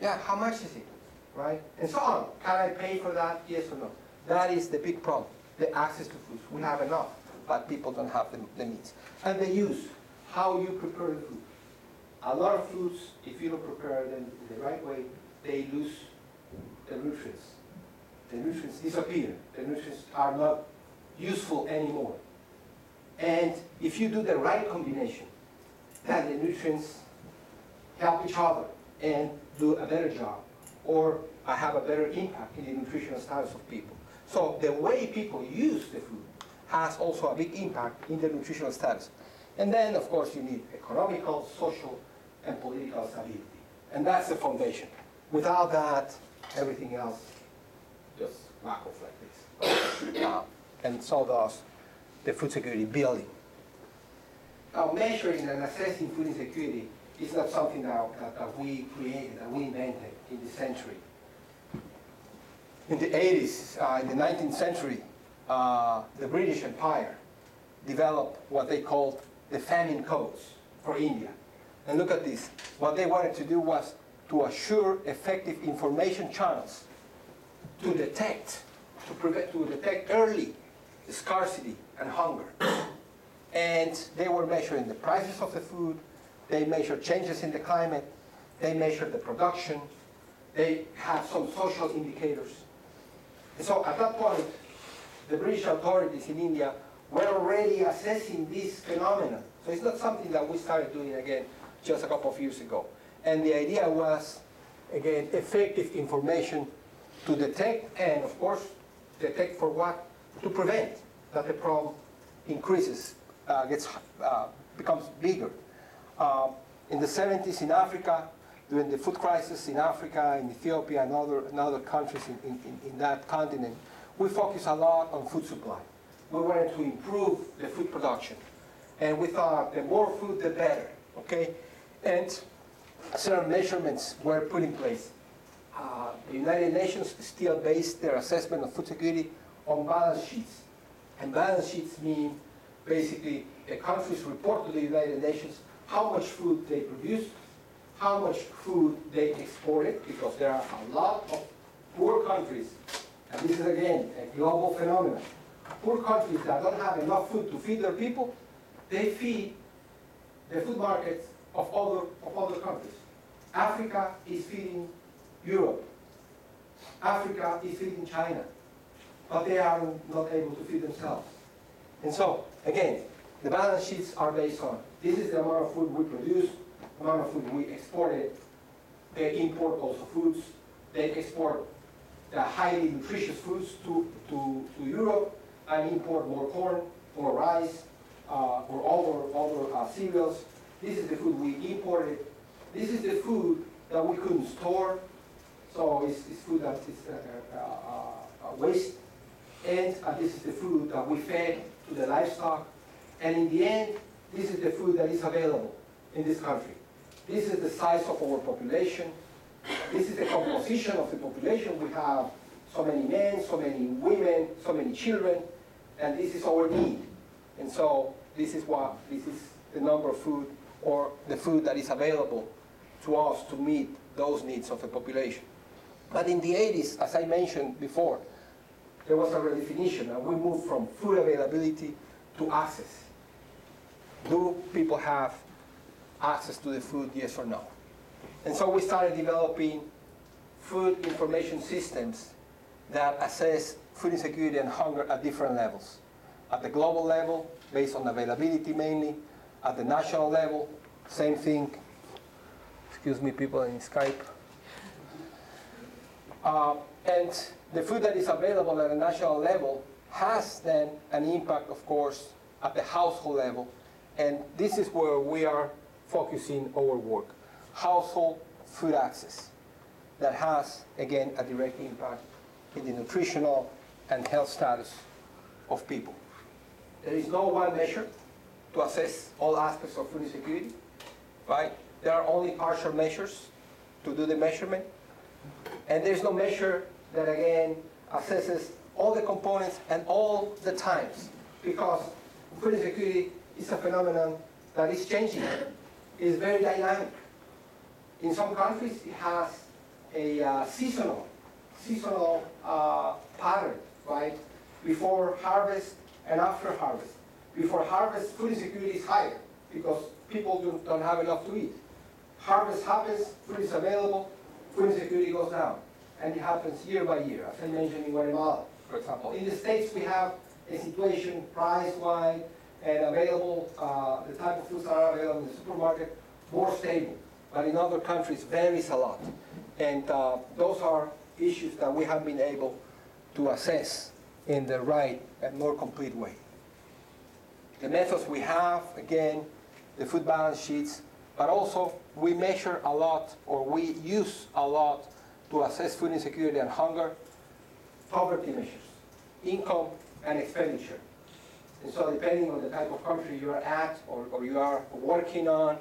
Yeah. How much is it? Right? And so on. Can I pay for that? Yes or no? That is the big problem. The access to foods. We have enough, but people don't have the means. And the use, how you prepare the food. A lot of foods, if you don't prepare them the right way, they lose the nutrients. The nutrients disappear. The nutrients are not useful anymore. And if you do the right combination, then the nutrients help each other and do a better job, or have a better impact in the nutritional status of people. So the way people use the food has also a big impact in the nutritional status. And then, of course, you need economical, social, and political stability. And that's the foundation. Without that, everything else just wackles like this. And so does the food security building. Now, measuring and assessing food insecurity is not something that we created, that we invented in this century. In the 80s, in the 19th century, the British Empire developed what they called the famine codes for India. And look at this. What they wanted to do was to assure effective information channels to detect early scarcity and hunger. And they were measuring the prices of the food, they measured changes in the climate, they measured the production, they had some social indicators. And so at that point, the British authorities in India were already assessing this phenomenon. So it's not something that we started doing again just a couple of years ago. And the idea was, again, effective information to detect, and of course, detect for what? To prevent that the problem increases, becomes bigger. In the 70s in Africa, during the food crisis in Africa, in Ethiopia, and other countries in that continent, we focused a lot on food supply. We wanted to improve the food production. And we thought the more food, the better, okay? And certain measurements were put in place. The United Nations still based their assessment of food security on balance sheets. And balance sheets mean Basically, the countries report to the United Nations how much food they produce, how much food they exported, because there are a lot of poor countries, and this is again a global phenomenon. Poor countries that don't have enough food to feed their people, they feed the food markets of other countries. Africa is feeding Europe. Africa is feeding China. But they are not able to feed themselves. And so, again, the balance sheets are based on this is the amount of food we produce, the amount of food we exported. They import also foods. They export the highly nutritious foods to Europe and import more corn, more rice, or other cereals. This is the food we imported. This is the food that we couldn't store. So it's food that is waste. And this is the food that we fed to the livestock. And in the end, this is the food that is available in this country. This is the size of our population. This is the composition of the population. We have so many men, so many women, so many children, and this is our need. And so this is the number of food, or the food that is available to us to meet those needs of the population. But in the 80s, as I mentioned before, there was a redefinition, and we moved from food availability to access. Do people have access to the food, yes or no? And so we started developing food information systems that assess food insecurity and hunger at different levels. At the global level, based on availability mainly. At the national level, same thing. Excuse me, people in Skype. And the food that is available at a national level has then an impact, of course, at the household level. And this is where we are focusing our work. Household food access. That has, again, a direct impact in the nutritional and health status of people. There is no one measure to assess all aspects of food insecurity, right? There are only partial measures to do the measurement. And there's no measure that, again, assesses all the components and all the times, because food insecurity is a phenomenon that is changing. It's very dynamic. In some countries, it has a seasonal pattern, right? Before harvest and after harvest. Before harvest, food insecurity is higher because people don't have enough to eat. Harvest happens, food is available, food insecurity goes down. And it happens year by year, as I mentioned in Guatemala, for example. In the States, we have a situation price-wise and available, the type of foods that are available in the supermarket, more stable. But in other countries, varies a lot. And those are issues that we have been able to assess in the right and more complete way. The methods we have, again, the food balance sheets, but also we measure a lot, or we use a lot to assess food insecurity and hunger, poverty measures, income and expenditure. And so depending on the type of country you are at or you are working on,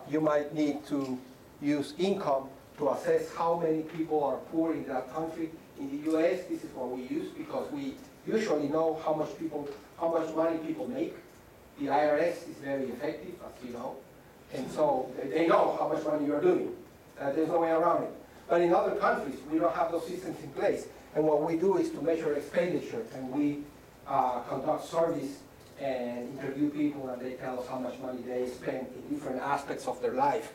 you might need to use income to assess how many people are poor in that country. In the US, this is what we use because we usually know how much money people make. The IRS is very effective, as you know. And so they know how much money you are doing. There's no way around it. But in other countries, we don't have those systems in place. And what we do is to measure expenditure, and we conduct surveys and interview people, and they tell us how much money they spend in different aspects of their life.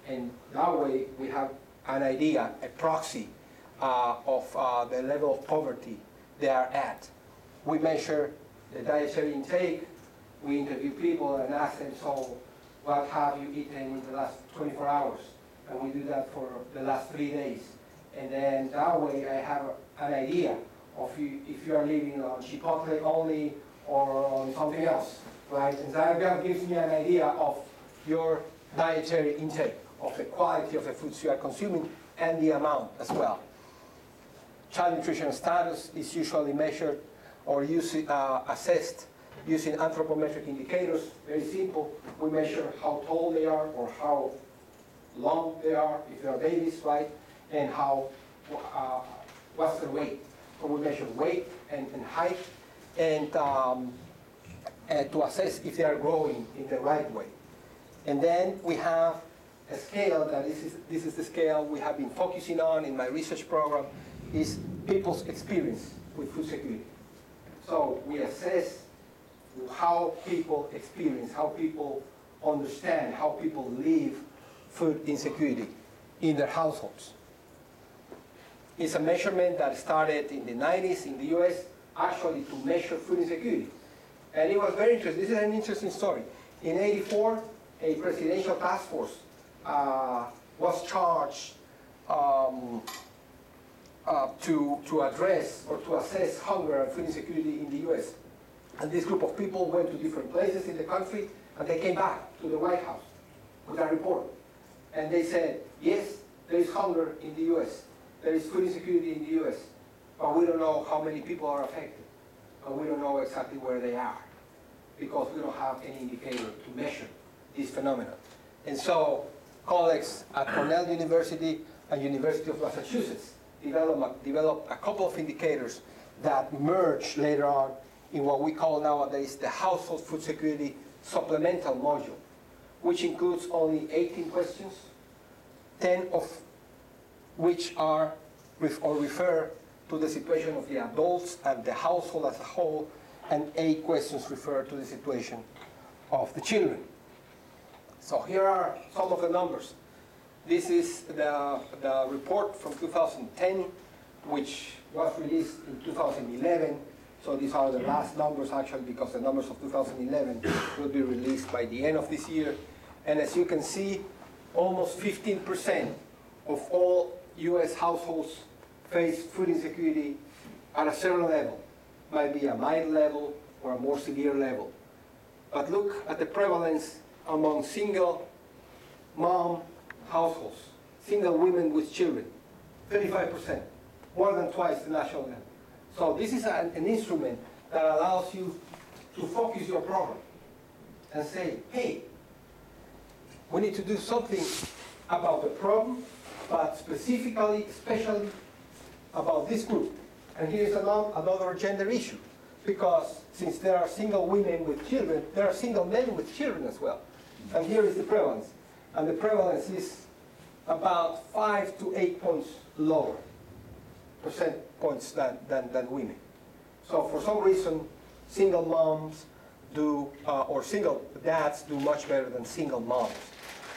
And that way, we have an idea, a proxy of the level of poverty they are at. We measure the dietary intake. We interview people and ask them, so what have you eaten in the last 24 hours? And we do that for the last 3 days. And then that way I have an idea of if you are living on Chipotle only or on something else, right? And that gives me an idea of your dietary intake, of the quality of the foods you are consuming, and the amount as well. Child nutrition status is usually measured or assessed using anthropometric indicators. Very simple. We measure how tall they are or how long they are, if they are babies, right? And what's their weight. So we measure weight and height. And to assess if they are growing in the right way. And then we have a scale that this is the scale we have been focusing on in my research program, is people's experience with food security. So we assess how people experience, how people understand, how people live food insecurity in their households. It's a measurement that started in the 90s in the US, actually to measure food insecurity. And it was very interesting. This is an interesting story. In '84, a presidential task force was charged to address or to assess hunger and food insecurity in the US. And this group of people went to different places in the country, and they came back to the White House with a report. And they said, yes, there is hunger in the US. There is food insecurity in the US. But we don't know how many people are affected. And we don't know exactly where they are, because we don't have any indicator to measure this phenomenon. And so colleagues at Cornell University and University of Massachusetts developed a couple of indicators that merged later on in what we call nowadays the Household Food Security Supplemental Module, which includes only 18 questions, 10 of which are or refer to the situation of the adults and the household as a whole, and 8 questions refer to the situation of the children. So here are some of the numbers. This is the report from 2010, which was released in 2011. So these are the last numbers, actually, because the numbers of 2011 will be released by the end of this year. And as you can see, almost 15% of all US households face food insecurity at a certain level. Might be a mild level or a more severe level. But look at the prevalence among single mom households, single women with children, 35%, more than twice the national level. So this is an instrument that allows you to focus your program and say, hey, we need to do something about the problem, but specifically, especially about this group. And here's another gender issue, because since there are single women with children, there are single men with children as well. And here is the prevalence. And the prevalence is about 5 to 8 points lower, percent points than women. So for some reason, single moms do, or single dads do much better than single moms.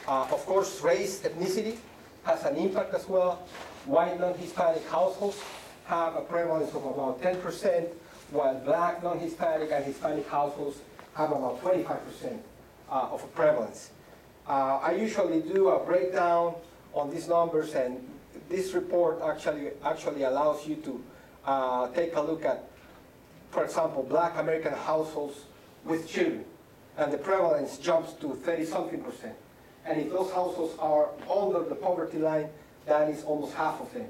Of course, race, ethnicity has an impact as well. White non-Hispanic households have a prevalence of about 10%, while black non-Hispanic and Hispanic households have about 25% of a prevalence. I usually do a breakdown on these numbers, and this report actually allows you to take a look at, for example, black American households with children, and the prevalence jumps to 30-something%. And if those households are under the poverty line, that is almost half of them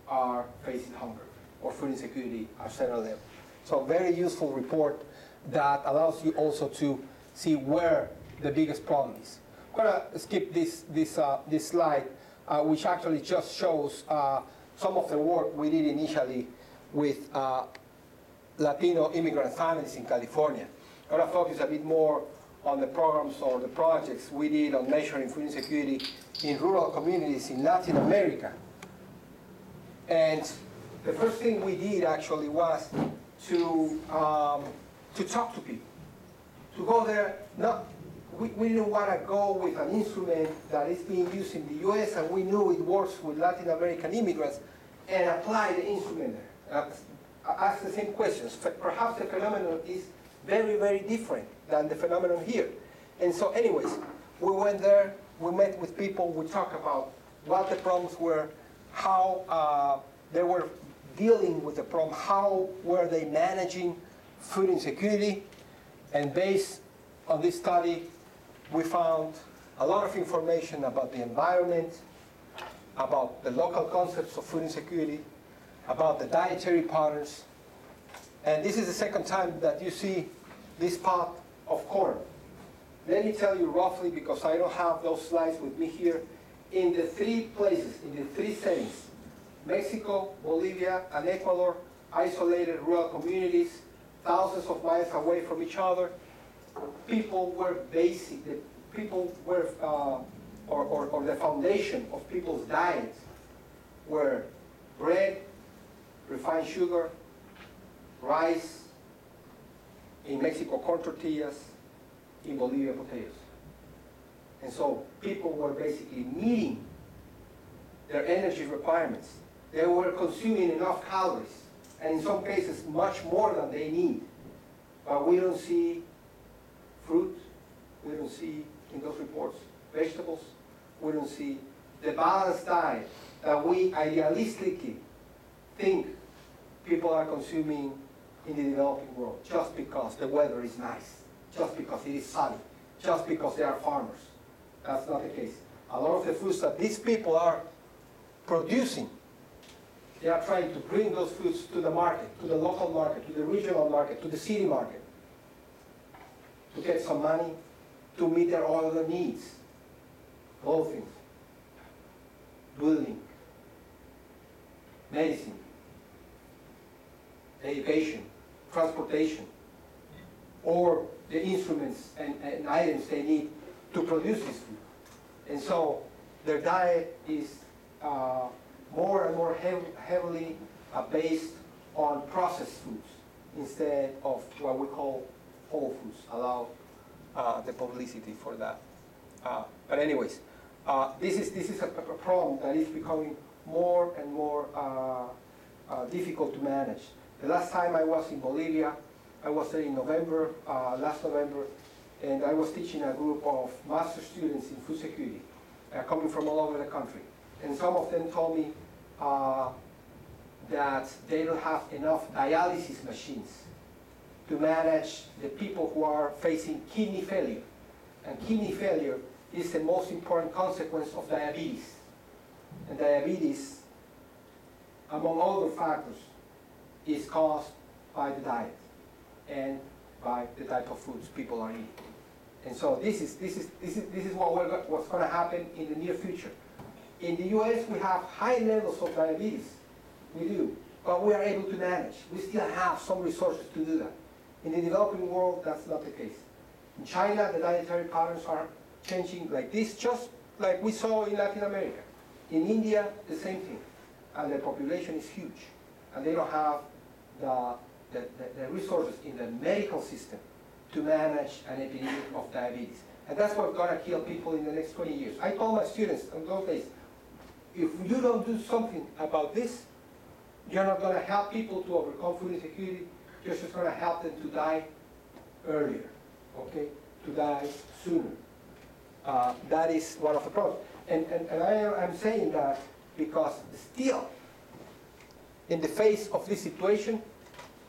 are facing hunger or food insecurity at several levels. So very useful report that allows you also to see where the biggest problem is. I'm going to skip this slide, which actually just shows some of the work we did initially with Latino immigrant families in California. I'm going to focus a bit more on the programs or the projects we did on measuring food insecurity in rural communities in Latin America. And the first thing we did actually was to talk to people, to go there. We didn't want to go with an instrument that is being used in the US and we knew it works with Latin American immigrants and apply the instrument there. Ask the same questions. Perhaps the phenomenon is very, very different than the phenomenon here. And so anyways, we went there, we met with people, we talked about what the problems were, how they were dealing with the problem, how were they managing food insecurity, and based on this study, we found a lot of information about the environment, about the local concepts of food insecurity, about the dietary patterns. And this is the second time that you see this pot of corn. Let me tell you roughly, because I don't have those slides with me here, in the 3 places, in the 3 settings, Mexico, Bolivia, and Ecuador, isolated rural communities, thousands of miles away from each other, people were basic, the people were, or the foundation of people's diets were bread, refined sugar, rice, in Mexico corn tortillas, in Bolivia potatoes. And so people were basically meeting their energy requirements. They were consuming enough calories, and in some cases much more than they need. But we don't see fruit, we don't see in those reports vegetables, we don't see the balanced diet that we idealistically think people are consuming in the developing world just because the weather is nice, just because it is sunny, just because they are farmers. That's not the case. A lot of the foods that these people are producing, they are trying to bring those foods to the market, to the local market, to the regional market, to the city market, to get some money, to meet their other needs, clothing, building, medicine, education, transportation, or the instruments and items they need to produce this food. And so their diet is more and more heavily based on processed foods instead of what we call whole foods. Allow the publicity for that. But anyways, this is a problem that is becoming more and more difficult to manage. The last time I was in Bolivia, I was there in November, last November, and I was teaching a group of master students in food security, coming from all over the country. And some of them told me that they don't have enough dialysis machines to manage the people who are facing kidney failure. And kidney failure is the most important consequence of diabetes. And diabetes, among other factors, is caused by the diet and by the type of foods people are eating. And so this is what's going to happen in the near future. In the US, we have high levels of diabetes. We do. But we are able to manage. We still have some resources to do that. In the developing world, that's not the case. In China, the dietary patterns are changing like this, just like we saw in Latin America. In India, the same thing. And the population is huge. And they don't have the resources in the medical system to manage an epidemic of diabetes. And that's what's going to kill people in the next 20 years. I told my students in those days, if you don't do something about this, you're not going to help people to overcome food insecurity. You're just going to help them to die earlier, okay? To die sooner. That is one of the problems. And I'm saying that because still, in the face of this situation,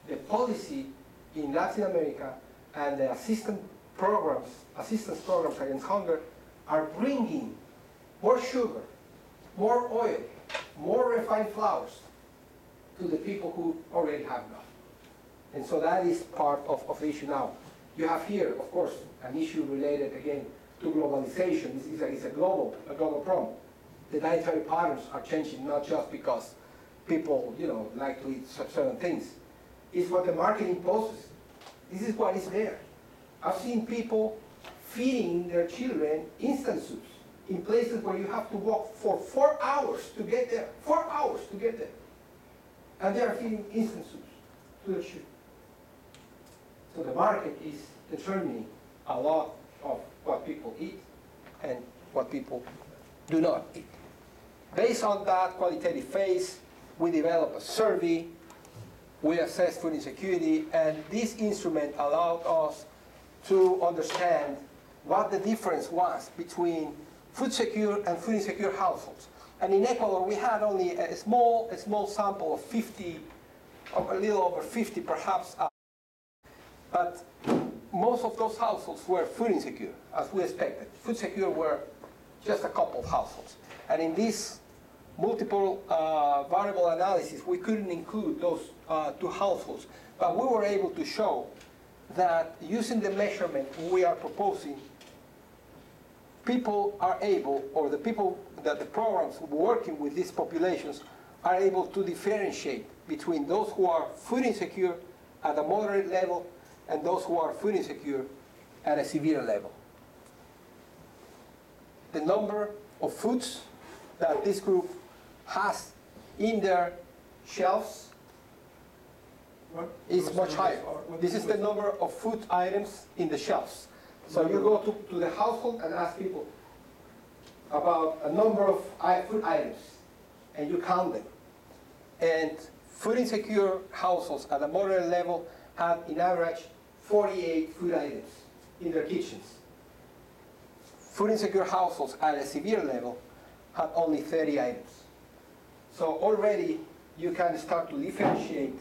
the policy in Latin America and the assistance programs against hunger are bringing more sugar, more oil, more refined flours to the people who already have enough. And so that is part of the issue now. You have here, of course, an issue related again to globalization. This is a global problem. The dietary patterns are changing not just because people, like to eat certain things. It's what the market imposes. This is what is there. I've seen people feeding their children instant soups in places where you have to walk for 4 hours to get there. 4 hours to get there. And they are feeding instant soups to their children. So the market is determining a lot of what people eat and what people do not eat. Based on that qualitative phase, we developed a survey, we assessed food insecurity, and this instrument allowed us to understand what the difference was between food secure and food insecure households. And in Ecuador, we had only a small sample of 50, a little over 50 perhaps, but most of those households were food insecure, as we expected. Food secure were just a couple of households. And in this multiple variable analysis, we couldn't include those 2 households. But we were able to show that using the measurement we are proposing, people are able, or the people that the programs working with these populations are able to differentiate between those who are food insecure at a moderate level and those who are food insecure at a severe level. The number of foods that this group has in their shelves is much higher. This is the number of food items in the shelves. So you go to the household and ask people about a number of food items, and you count them. And food insecure households at a moderate level have, in average, 48 food items in their kitchens. Food insecure households at a severe level have only 30 items. So already you can start to differentiate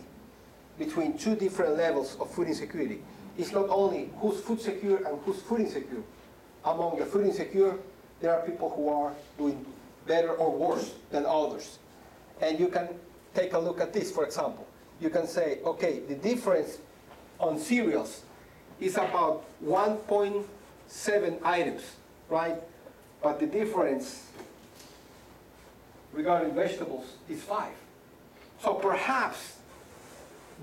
between two different levels of food insecurity. It's not only who's food secure and who's food insecure. Among the food insecure, there are people who are doing better or worse than others. And you can take a look at this, for example. You can say, okay, the difference on cereals is about 1.7 items, right? But the difference regarding vegetables is 5. So perhaps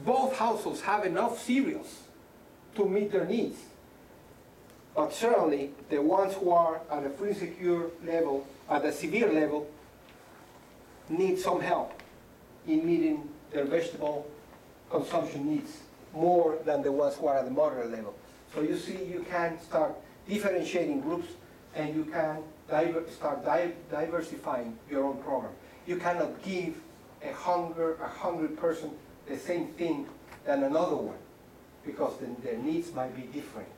both households have enough cereals to meet their needs. But certainly, the ones who are at a food insecure level, at a severe level, need some help in meeting their vegetable consumption needs more than the ones who are at the moderate level. So you see, you can start differentiating groups, and you can start diversifying your own program. You cannot give a hungry person the same thing than another one, because then their needs might be different.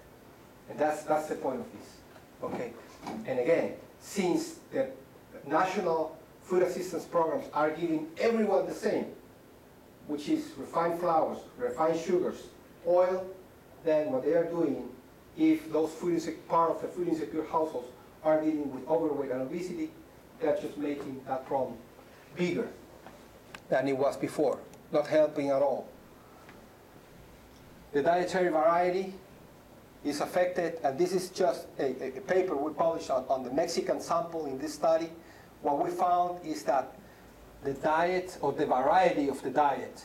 And that's the point of this, okay? And again, since the national food assistance programs are giving everyone the same, which is refined flours, refined sugars, oil, then what they are doing, if those part of the food insecure households are dealing with overweight and obesity, they're just making that problem bigger than it was before, not helping at all. The dietary variety is affected, and this is just a paper we published on the Mexican sample in this study. What we found is that the diet, or the variety of the diet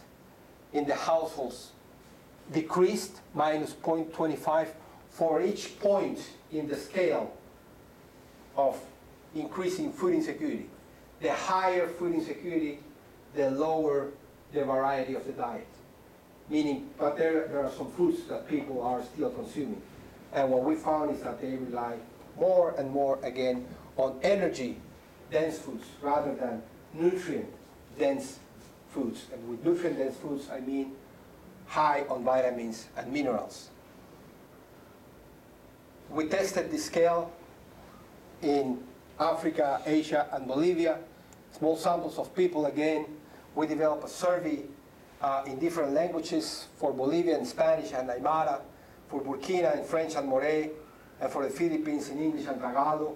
in the households, decreased minus 0.25 for each point in the scale of increasing food insecurity. The higher food insecurity, the lower the variety of the diet. Meaning, but there are some foods that people are still consuming. And what we found is that they rely more and more, again, on energy-dense foods rather than nutrient-dense foods. And with nutrient-dense foods, I mean high on vitamins and minerals. We tested this scale in Africa, Asia, and Bolivia. Small samples of people again. We developed a survey in different languages for Bolivia in Spanish and Aymara, for Burkina in French and Moray, and for the Philippines in English and Tagalog.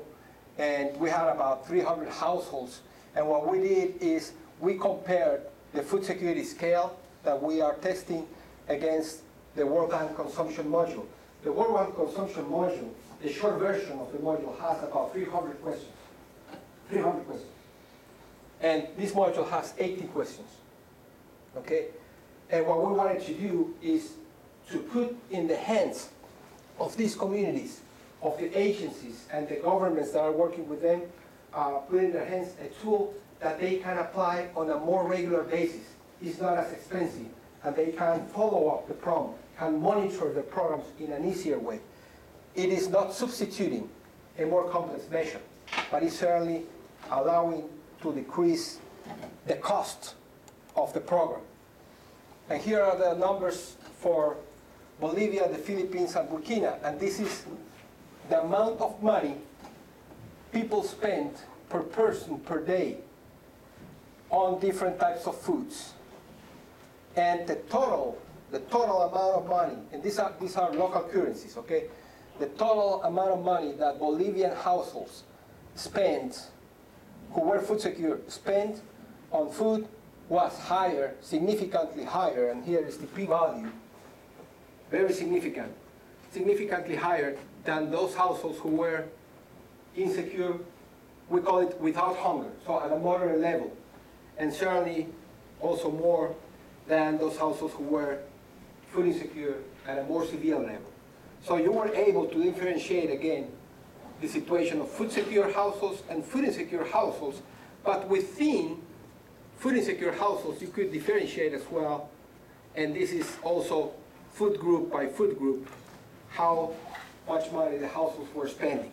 And we had about 300 households. And what we did is we compared the food security scale that we are testing against the World Bank Consumption Module. The World Bank Consumption Module, the short version of the module, has about 300 questions. 300 questions. And this module has 80 questions. Okay? And what we wanted to do is to put in the hands of these communities, of the agencies and the governments that are working with them, put in their hands a tool that they can apply on a more regular basis. It's not as expensive, and they can follow up the problem, can monitor the programs in an easier way. It is not substituting a more complex measure, but it's certainly allowing to decrease the cost of the program. And here are the numbers for Bolivia, the Philippines, and Burkina. And this is the amount of money people spend per person per day on different types of foods. And the total amount of money, and these are local currencies, okay? The total amount of money that Bolivian households spend, who were food secure, spent on food was higher, significantly higher, and here is the p-value, very significant, significantly higher than those households who were insecure, we call it without hunger, so at a moderate level, and certainly also more than those households who were food insecure at a more severe level. So you were able to differentiate again the situation of food secure households and food insecure households, but within food insecure households you could differentiate as well, and this is also food group by food group, how much money the households were spending.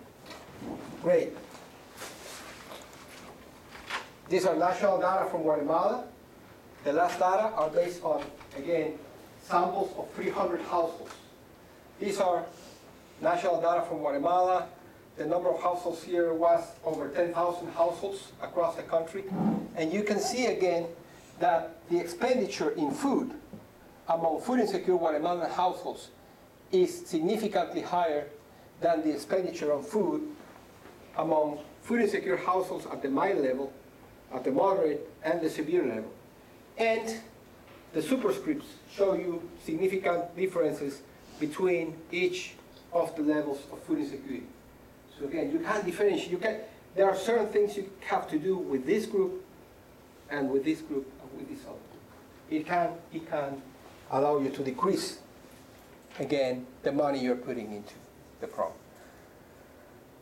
Great. These are national data from Guatemala. The last data are based on, again, samples of 300 households. These are national data from Guatemala. The number of households here was over 10,000 households across the country. And you can see again that the expenditure in food among food insecure Guatemalan households is significantly higher than the expenditure on food among food insecure households at the mild level, at the moderate, and the severe level. And the superscripts show you significant differences between each of the levels of food insecurity. So again, you can't differentiate. There are certain things you have to do with this group and with this group and with this other group. It can allow you to decrease, again, the money you're putting into the program.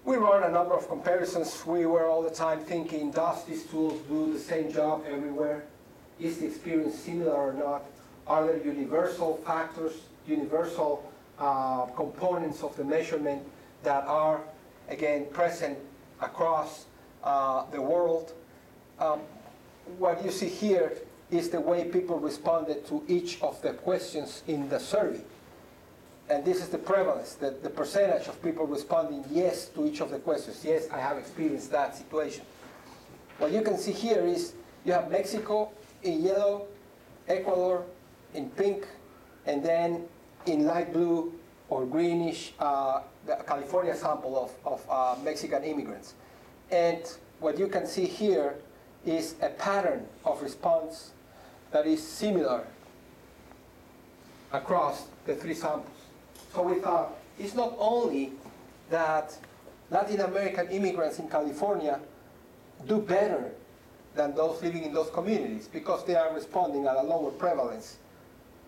We run a number of comparisons. We were all the time thinking, does these tools do the same job everywhere? Is the experience similar or not? Are there universal factors, universal components of the measurement that are, again, present across the world? What you see here is the way people responded to each of the questions in the survey. And this is the prevalence, the percentage of people responding yes to each of the questions. Yes, I have experienced that situation. What you can see here is you have Mexico in yellow, Ecuador in pink, and then in light blue or greenish, the California sample of Mexican immigrants. And what you can see here is a pattern of response that is similar across the three samples. So we thought, it's not only that Latin American immigrants in California do better than those living in those communities because they are responding at a lower prevalence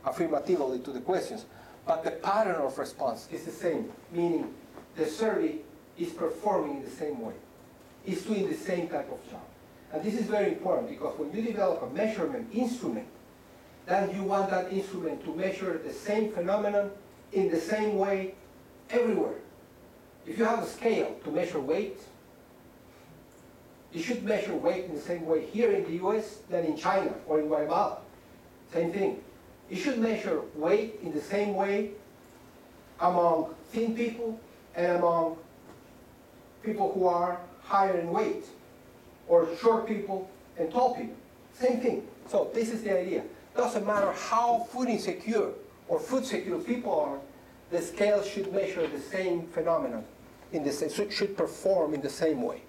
affirmatively to the questions, but the pattern of response is the same, meaning the survey is performing in the same way. It's doing the same type of job. And this is very important because when you develop a measurement instrument, then you want that instrument to measure the same phenomenon in the same way everywhere. If you have a scale to measure weight, you should measure weight in the same way here in the US than in China or in Guatemala. Same thing. You should measure weight in the same way among thin people and among people who are higher in weight, or short people and tall people. Same thing. So this is the idea. Doesn't matter how food insecure or food secure people are, the scale should measure the same phenomenon, should perform in the same way.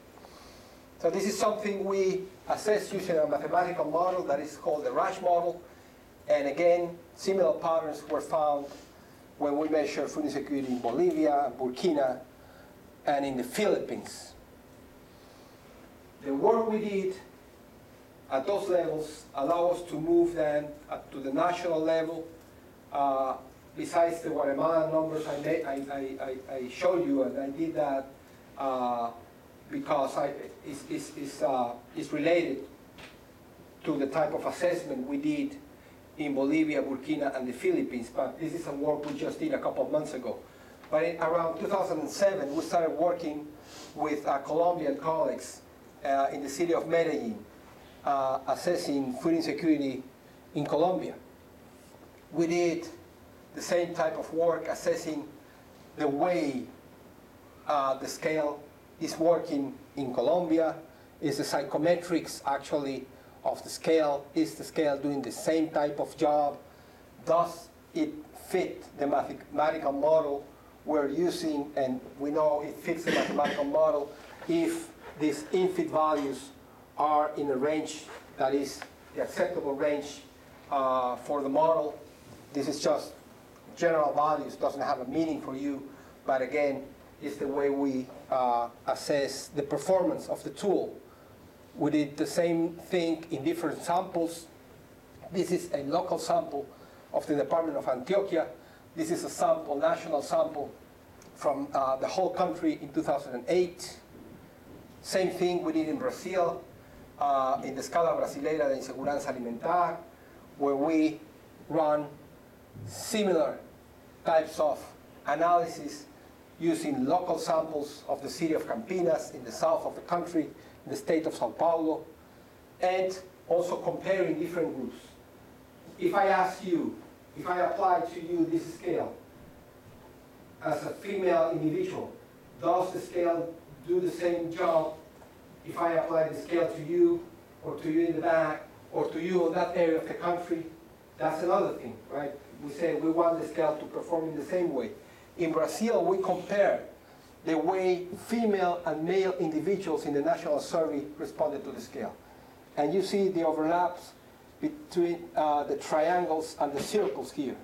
So this is something we assess using a mathematical model that is called the RASH model. And again, similar patterns were found when we measure food insecurity in Bolivia, Burkina, and in the Philippines. The work we did at those levels allow us to move then to the national level. Besides the Guatemalan numbers I showed you, and I did that because it's related to the type of assessment we did in Bolivia, Burkina, and the Philippines. But this is a work we just did a couple of months ago. But around 2007, we started working with Colombian colleagues in the city of Medellin, assessing food insecurity in Colombia. We did the same type of work, assessing the way the scale is working in Colombia. Is the psychometrics actually of the scale? Is the scale doing the same type of job? Does it fit the mathematical model we're using? And we know it fits the mathematical model if these infit values are in a range that is the acceptable range for the model. This is just general values, doesn't have a meaning for you, but again, it's the way we assess the performance of the tool. We did the same thing in different samples. This is a local sample of the Department of Antioquia. This is a sample, national sample from the whole country in 2008. Same thing we did in Brazil, in the Escala Brasileira de Insegurança Alimentar, where we run similar types of analysis using local samples of the city of Campinas in the south of the country, in the state of Sao Paulo, and also comparing different groups. If I ask you, if I apply to you this scale as a female individual, does the scale do the same job if I apply the scale to you, or to you in the back, or to you in that area of the country? That's another thing, right? We say we want the scale to perform in the same way. In Brazil, we compare the way female and male individuals in the national survey responded to the scale. And you see the overlaps between the triangles and the circles here.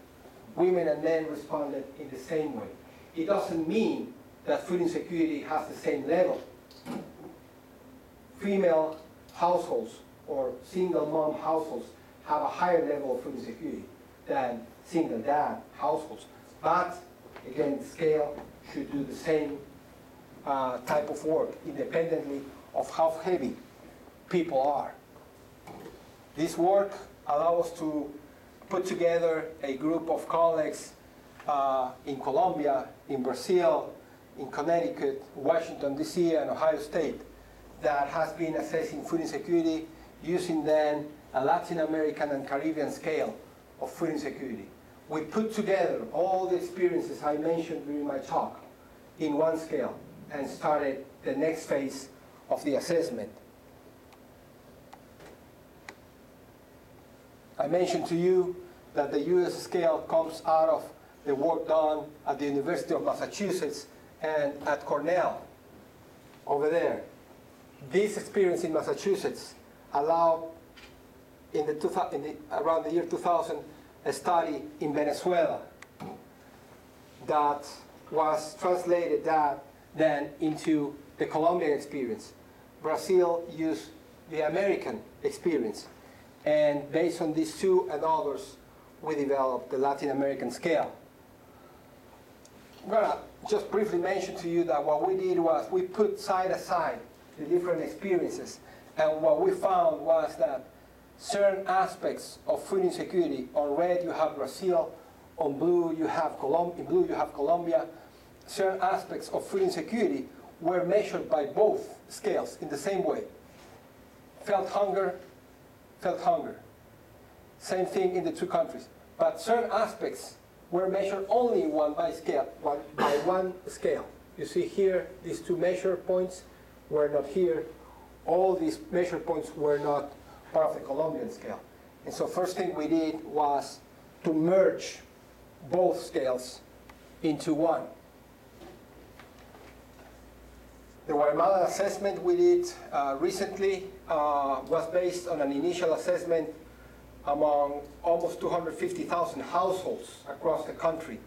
Women and men responded in the same way. It doesn't mean that food insecurity has the same level. Female households or single mom households have a higher level of food insecurity than single dad households. But again, the scale should do the same type of work independently of how heavy people are. This work allows us to put together a group of colleagues in Colombia, in Brazil, in Connecticut, Washington, D.C., and Ohio State that has been assessing food insecurity using then a Latin American and Caribbean scale of food insecurity. We put together all the experiences I mentioned during my talk in one scale and started the next phase of the assessment. I mentioned to you that the US scale comes out of the work done at the University of Massachusetts and at Cornell over there. This experience in Massachusetts allowed around the year 2000 a study in Venezuela that was translated then into the Colombian experience. Brazil used the American experience, and based on these two and others, we developed the Latin American scale. I'm going to just briefly mention to you that what we did was we put side by side the different experiences, and what we found was that certain aspects of food insecurity, on red you have Brazil, on blue you have Colombia, certain aspects of food insecurity were measured by both scales in the same way. Felt hunger. Same thing in the two countries. But certain aspects were measured only by one scale. You see here, these two measure points were not here. All these measure points were not part of the Colombian scale. And so first thing we did was to merge both scales into one. The Guatemala assessment we did recently was based on an initial assessment among almost 250,000 households across the country.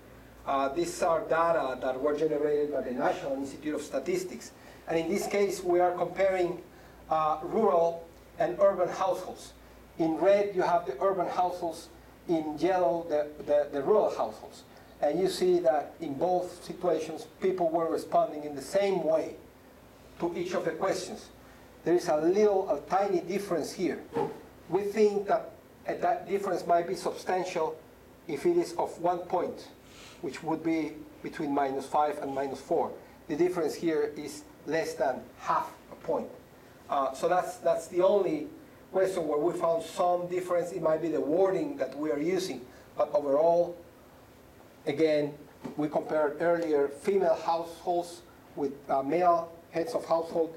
These are data that were generated by the National Institute of Statistics. And in this case, we are comparing rural and urban households. In red, you have the urban households. In yellow, the rural households. And you see that in both situations, people were responding in the same way to each of the questions. There is a tiny difference here. We think that that difference might be substantial if it is of 1 point, which would be between -5 and -4. The difference here is less than half a point. So that's the only question where we found some difference. It might be the wording that we are using, but overall, again, we compared earlier female households with male heads of household,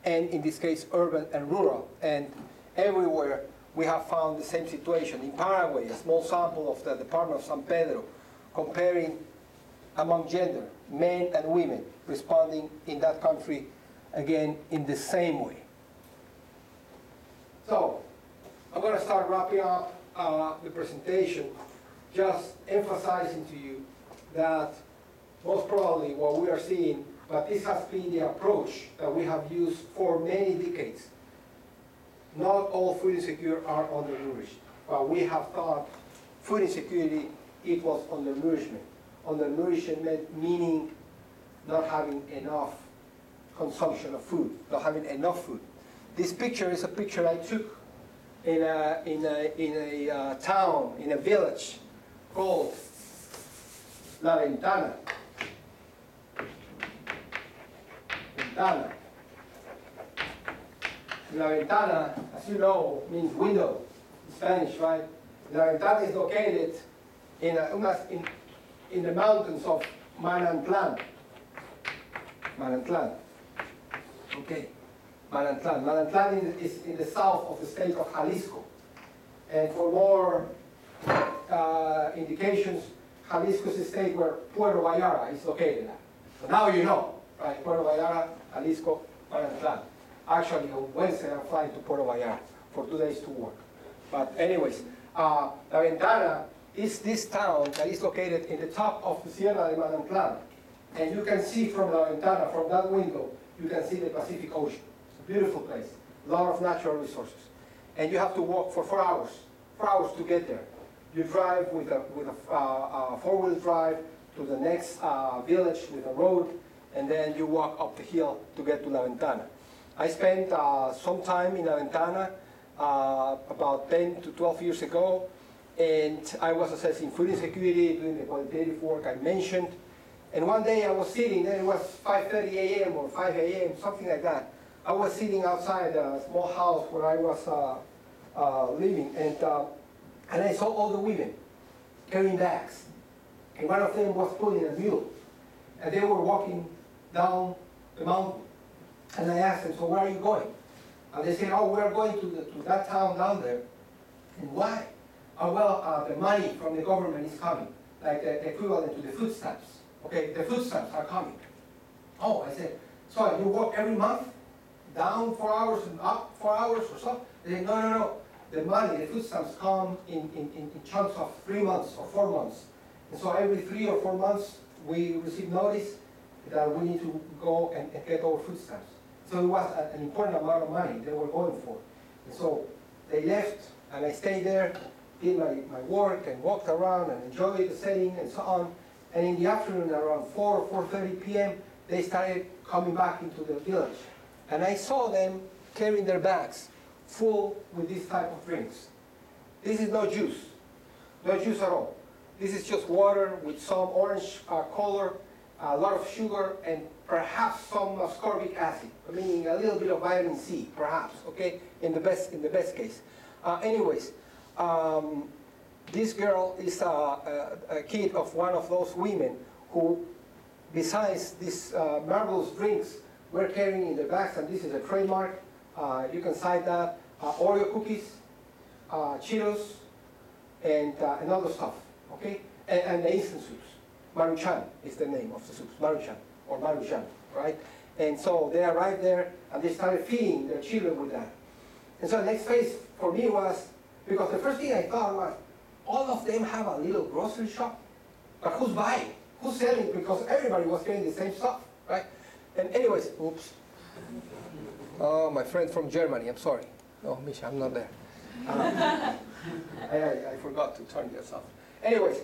and in this case, urban and rural. And everywhere we have found the same situation. In Paraguay, a small sample of the Department of San Pedro, comparing among gender, men and women, responding in that country, again, in the same way. So, I'm going to start wrapping up the presentation, just emphasizing to you that most probably what we are seeing, but this has been the approach that we have used for many decades. Not all food insecure are undernourished, but we have thought food insecurity equals undernourishment. Undernourishment meaning not having enough consumption of food, not having enough food. This picture is a picture I took in a town, in a village called La Ventana. Ventana. La Ventana, as you know, means window in Spanish, right? La Ventana is located in the mountains of Manantlan. Manantlan. Okay. Manantlan. Manantlan is in the south of the state of Jalisco. And for more indications, Jalisco is the state where Puerto Vallarta is located at. So now you know, right? Puerto Vallarta, Jalisco, Manantlan. Actually, on Wednesday, I'm flying to Puerto Vallarta for 2 days to work. But anyways, La Ventana is this town that is located in the top of the Sierra de Manantlan. And you can see from La Ventana, from that window, you can see the Pacific Ocean. It's a beautiful place, a lot of natural resources. And you have to walk for 4 hours, 4 hours to get there. You drive with a four-wheel drive to the next village with a road, and then you walk up the hill to get to La Ventana. I spent some time in La Ventana about 10 to 12 years ago, and I was assessing food insecurity, doing the qualitative work I mentioned. And one day I was sitting, and it was 5:30 a.m. or 5 a.m., something like that. I was sitting outside a small house where I was living, and I saw all the women carrying bags. And one of them was pulling a mule, and they were walking down the mountain. And I asked them, so where are you going? And they said, oh, we're going to that town down there. And why? Oh, well, the money from the government is coming, like the equivalent to the food stamps. Okay, the food stamps are coming. Oh, I said, so you walk every month, down 4 hours and up 4 hours or so? They said, no. The money, the food stamps come in chunks of 3 months or 4 months. And so every 3 or 4 months, we receive notice that we need to go and get our food stamps. So it was an important amount of money they were going for. And so they left, and I stayed there, did my work, and walked around, and enjoyed the setting, and so on. And in the afternoon, around 4 or 4:30 p.m., they started coming back into the village. And I saw them carrying their bags full with this type of drinks. This is no juice at all. This is just water with some orange color, a lot of sugar, and perhaps some ascorbic acid, meaning a little bit of vitamin C, perhaps, okay, in the best case. Anyways, this girl is a kid of one of those women who, besides these marvelous drinks, were carrying in their bags, and this is a trademark. You can cite that, Oreo cookies, Cheetos, and other stuff, okay? And the instant soups. Maruchan is the name of the soups, Maruchan, or Maruchan, right? And so they arrived there, and they started feeding their children with that. And so the next phase for me was, because the first thing I thought was, all of them have a little grocery shop, but who's buying? Who's selling? Because everybody was getting the same stuff, right? And anyways, oops. Oh, my friend from Germany, I'm sorry. No, Misha, I'm not there. I forgot to turn this off. Anyways,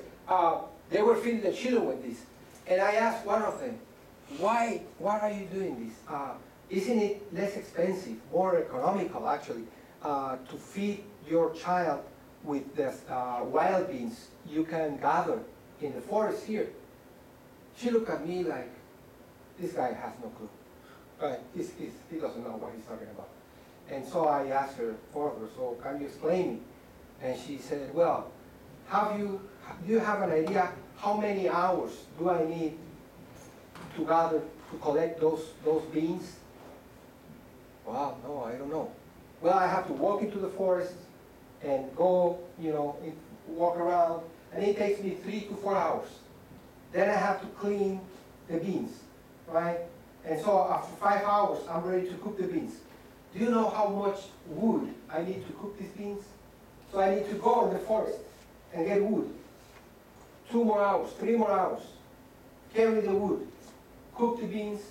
they were feeding the children with this. And I asked one of them, why are you doing this? Isn't it less expensive, more economical actually, to feed your child with the wild beans you can gather in the forest here? She looked at me like, this guy has no clue. Right? He doesn't know what he's talking about. And so I asked her further, so can you explain me? And she said, well, do you have an idea how many hours do I need to gather, to collect those beans? Well, no, I don't know. Well, I have to walk into the forest and go, walk around, and it takes me 3 to 4 hours. Then I have to clean the beans, right? And so after 5 hours, I'm ready to cook the beans. Do you know how much wood I need to cook these beans? So I need to go in the forest and get wood. 2 more hours, 3 more hours. Carry the wood. Cook the beans,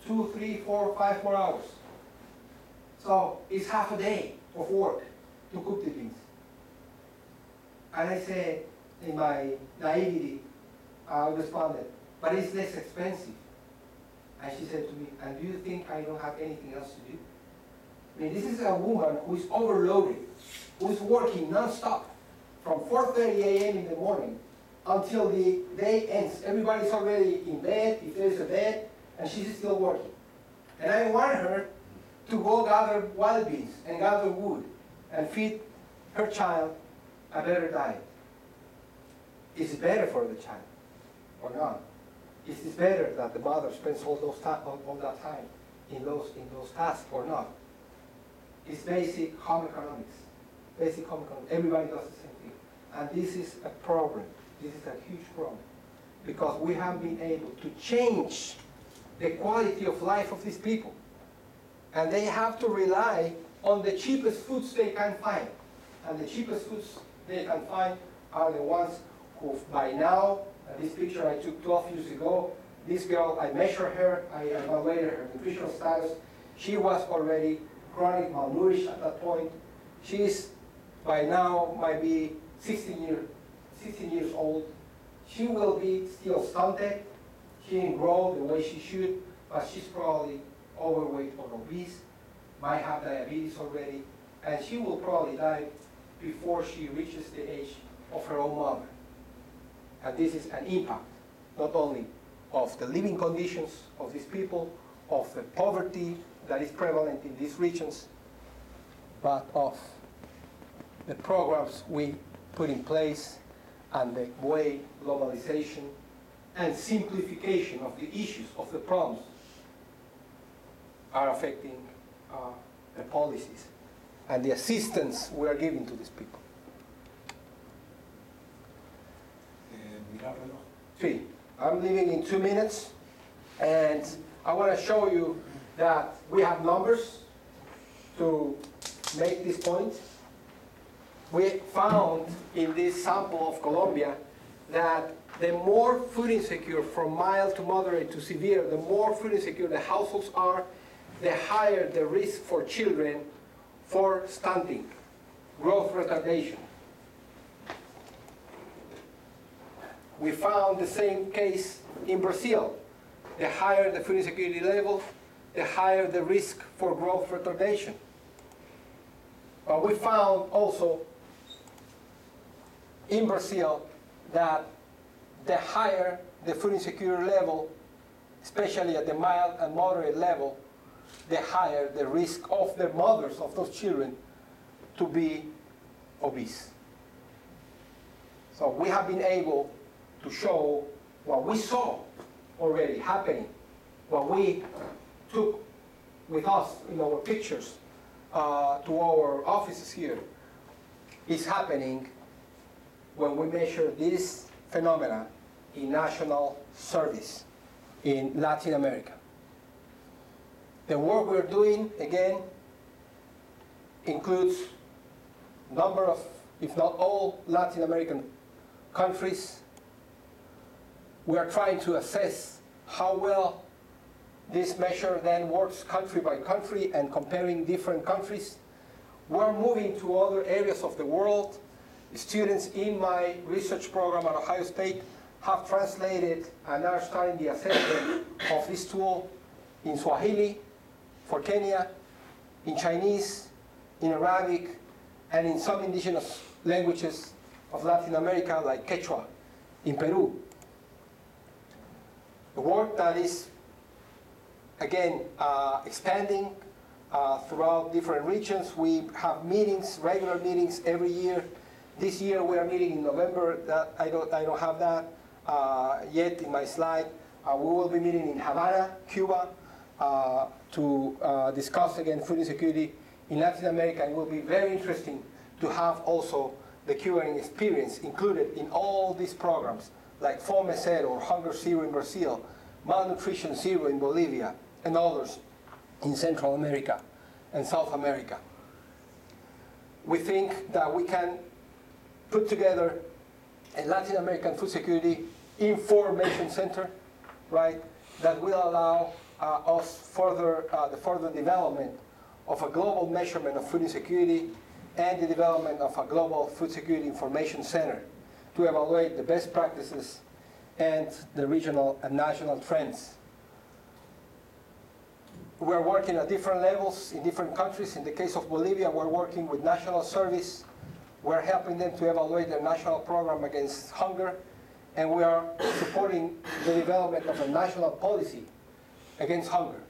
2, 3, 4, 5 more hours. So it's half a day of work to cook the beans. And I said, in my naivety, I responded, but it's less expensive And she said to me, and do you think I don't have anything else to do? I mean, this is a woman who is overloaded, who is working non-stop from 4:30 a.m. in the morning until the day ends. Everybody's already in bed, if there's a bed, and she's still working. And I want her to go gather wild beans and gather wood and feed her child a better diet. Is it better for the child or not? Is it better that the mother spends all that time in those tasks or not? It's basic home economics. Basic home economics. Everybody does the same thing. And this is a problem. This is a huge problem. Because we have been able to change the quality of life of these people. And they have to rely on the cheapest foods they can find. And the cheapest foods they can find are the ones who by now, this picture I took 12 years ago, this girl, I measured her, I evaluated her nutritional status. She was already chronic malnourished at that point. She is, by now, might be 16 years old. She will be still stunted. She didn't grow the way she should, but she's probably overweight or obese, might have diabetes already, and she will probably die before she reaches the age of her own mother. And this is an impact, not only of the living conditions of these people, of the poverty that is prevalent in these regions, but of the programs we put in place and the way globalization and simplification of the issues, of the problems, are affecting the policies and the assistance we are giving to these people. See, I'm leaving in 2 minutes, and I want to show you that we have numbers to make this point. We found in this sample of Colombia that the more food insecure, from mild to moderate to severe, the more food insecure the households are, the higher the risk for children for stunting, growth retardation. We found the same case in Brazil. The higher the food insecurity level, the higher the risk for growth retardation. But we found also in Brazil that the higher the food insecurity level, especially at the mild and moderate level, the higher the risk of the mothers of those children to be obese. So we have been able to show what we saw already happening, what we took with us in our pictures to our offices here, is happening when we measure this phenomena in national service in Latin America. The work we're doing, again, includes a number of, if not all, Latin American countries. We are trying to assess how well this measure then works country by country and comparing different countries. We're moving to other areas of the world. Students in my research program at Ohio State have translated and are starting the assessment of this tool in Swahili for Kenya, in Chinese, in Arabic, and in some indigenous languages of Latin America, like Quechua, in Peru. The work that is, again, expanding throughout different regions. We have meetings, regular meetings every year. This year we are meeting in November. That I don't have that yet in my slide. We will be meeting in Havana, Cuba, to discuss again food insecurity in Latin America. It will be very interesting to have also the Cuban experience included in all these programs, like Fome Zero or Hunger Zero in Brazil, Malnutrition Zero in Bolivia, and others in Central America and South America. We think that we can put together a Latin American food security information center, right, that will allow us the further development of a global measurement of food insecurity and the development of a global food security information center to evaluate the best practices and the regional and national trends. we're working at different levels in different countries. In the case of Bolivia, we're working with National Service. We're helping them to evaluate their national program against hunger. And we are supporting the development of a national policy against hunger.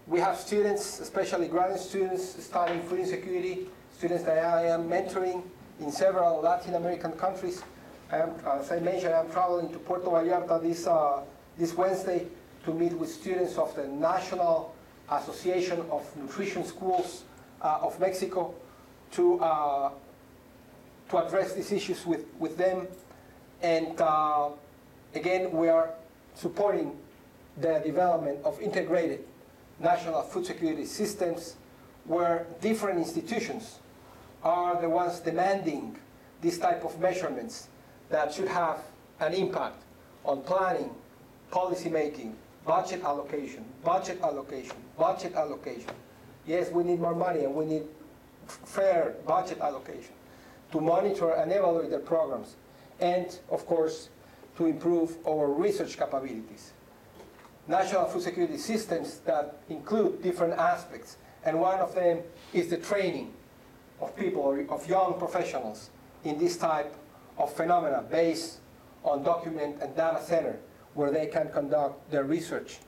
We have students, especially graduate students, studying food insecurity, students that I am mentoring in several Latin American countries. As I mentioned, I'm traveling to Puerto Vallarta this Wednesday to meet with students of the National Association of Nutrition Schools of Mexico to address these issues with them. And again, we are supporting the development of integrated national food security systems where different institutions are the ones demanding this type of measurements that should have an impact on planning, policy making, budget allocation, budget allocation, budget allocation. Yes, we need more money and we need fair budget allocation to monitor and evaluate their programs, and of course to improve our research capabilities. National food security systems that include different aspects, and one of them is the training of people, or of young professionals in this type of phenomena based on document and data center where they can conduct their research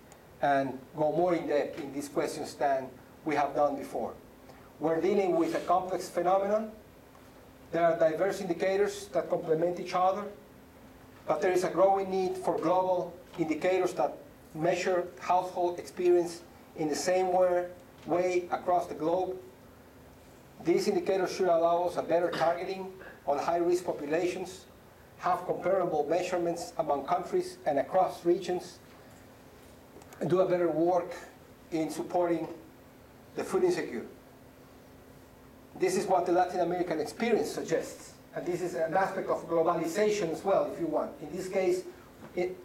and go more in depth in these questions than we have done before. We're dealing with a complex phenomenon. There are diverse indicators that complement each other, but there is a growing need for global indicators that measure household experience in the same way across the globe. These indicators should allow us a better targeting on high-risk populations, have comparable measurements among countries and across regions, and do a better work in supporting the food insecure. This is what the Latin American experience suggests. And this is an aspect of globalization as well, if you want. In this case,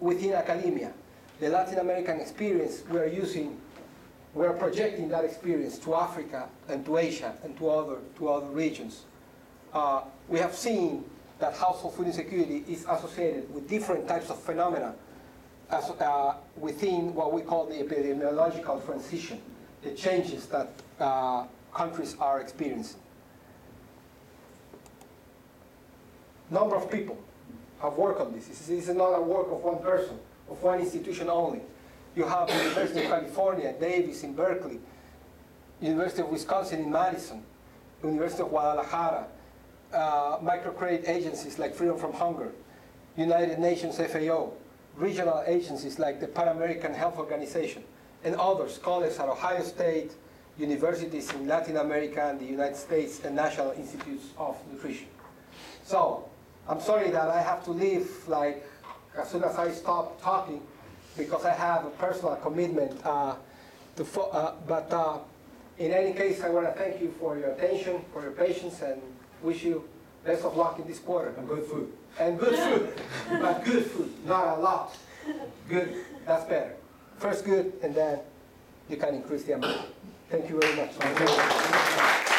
within academia. The Latin American experience, we're projecting that experience to Africa and to Asia and to other regions. We have seen that household food insecurity is associated with different types of phenomena within what we call the epidemiological transition, the changes that countries are experiencing. Number of people have worked on this. This is not a work of one person, of one institution only. You have the University of California, Davis in Berkeley, University of Wisconsin in Madison, University of Guadalajara, microcredit agencies like Freedom from Hunger, United Nations FAO, regional agencies like the Pan American Health Organization, and others, colleagues at Ohio State, universities in Latin America and the United States, and National Institutes of Nutrition. So, I'm sorry that I have to leave like as soon as I stop talking because I have a personal commitment. But in any case, I want to thank you for your attention, for your patience, and wish you best of luck in this quarter. And good food. And good food, but good food, not a lot. Good, that's better. First good, and then you can increase the amount. Thank you very much.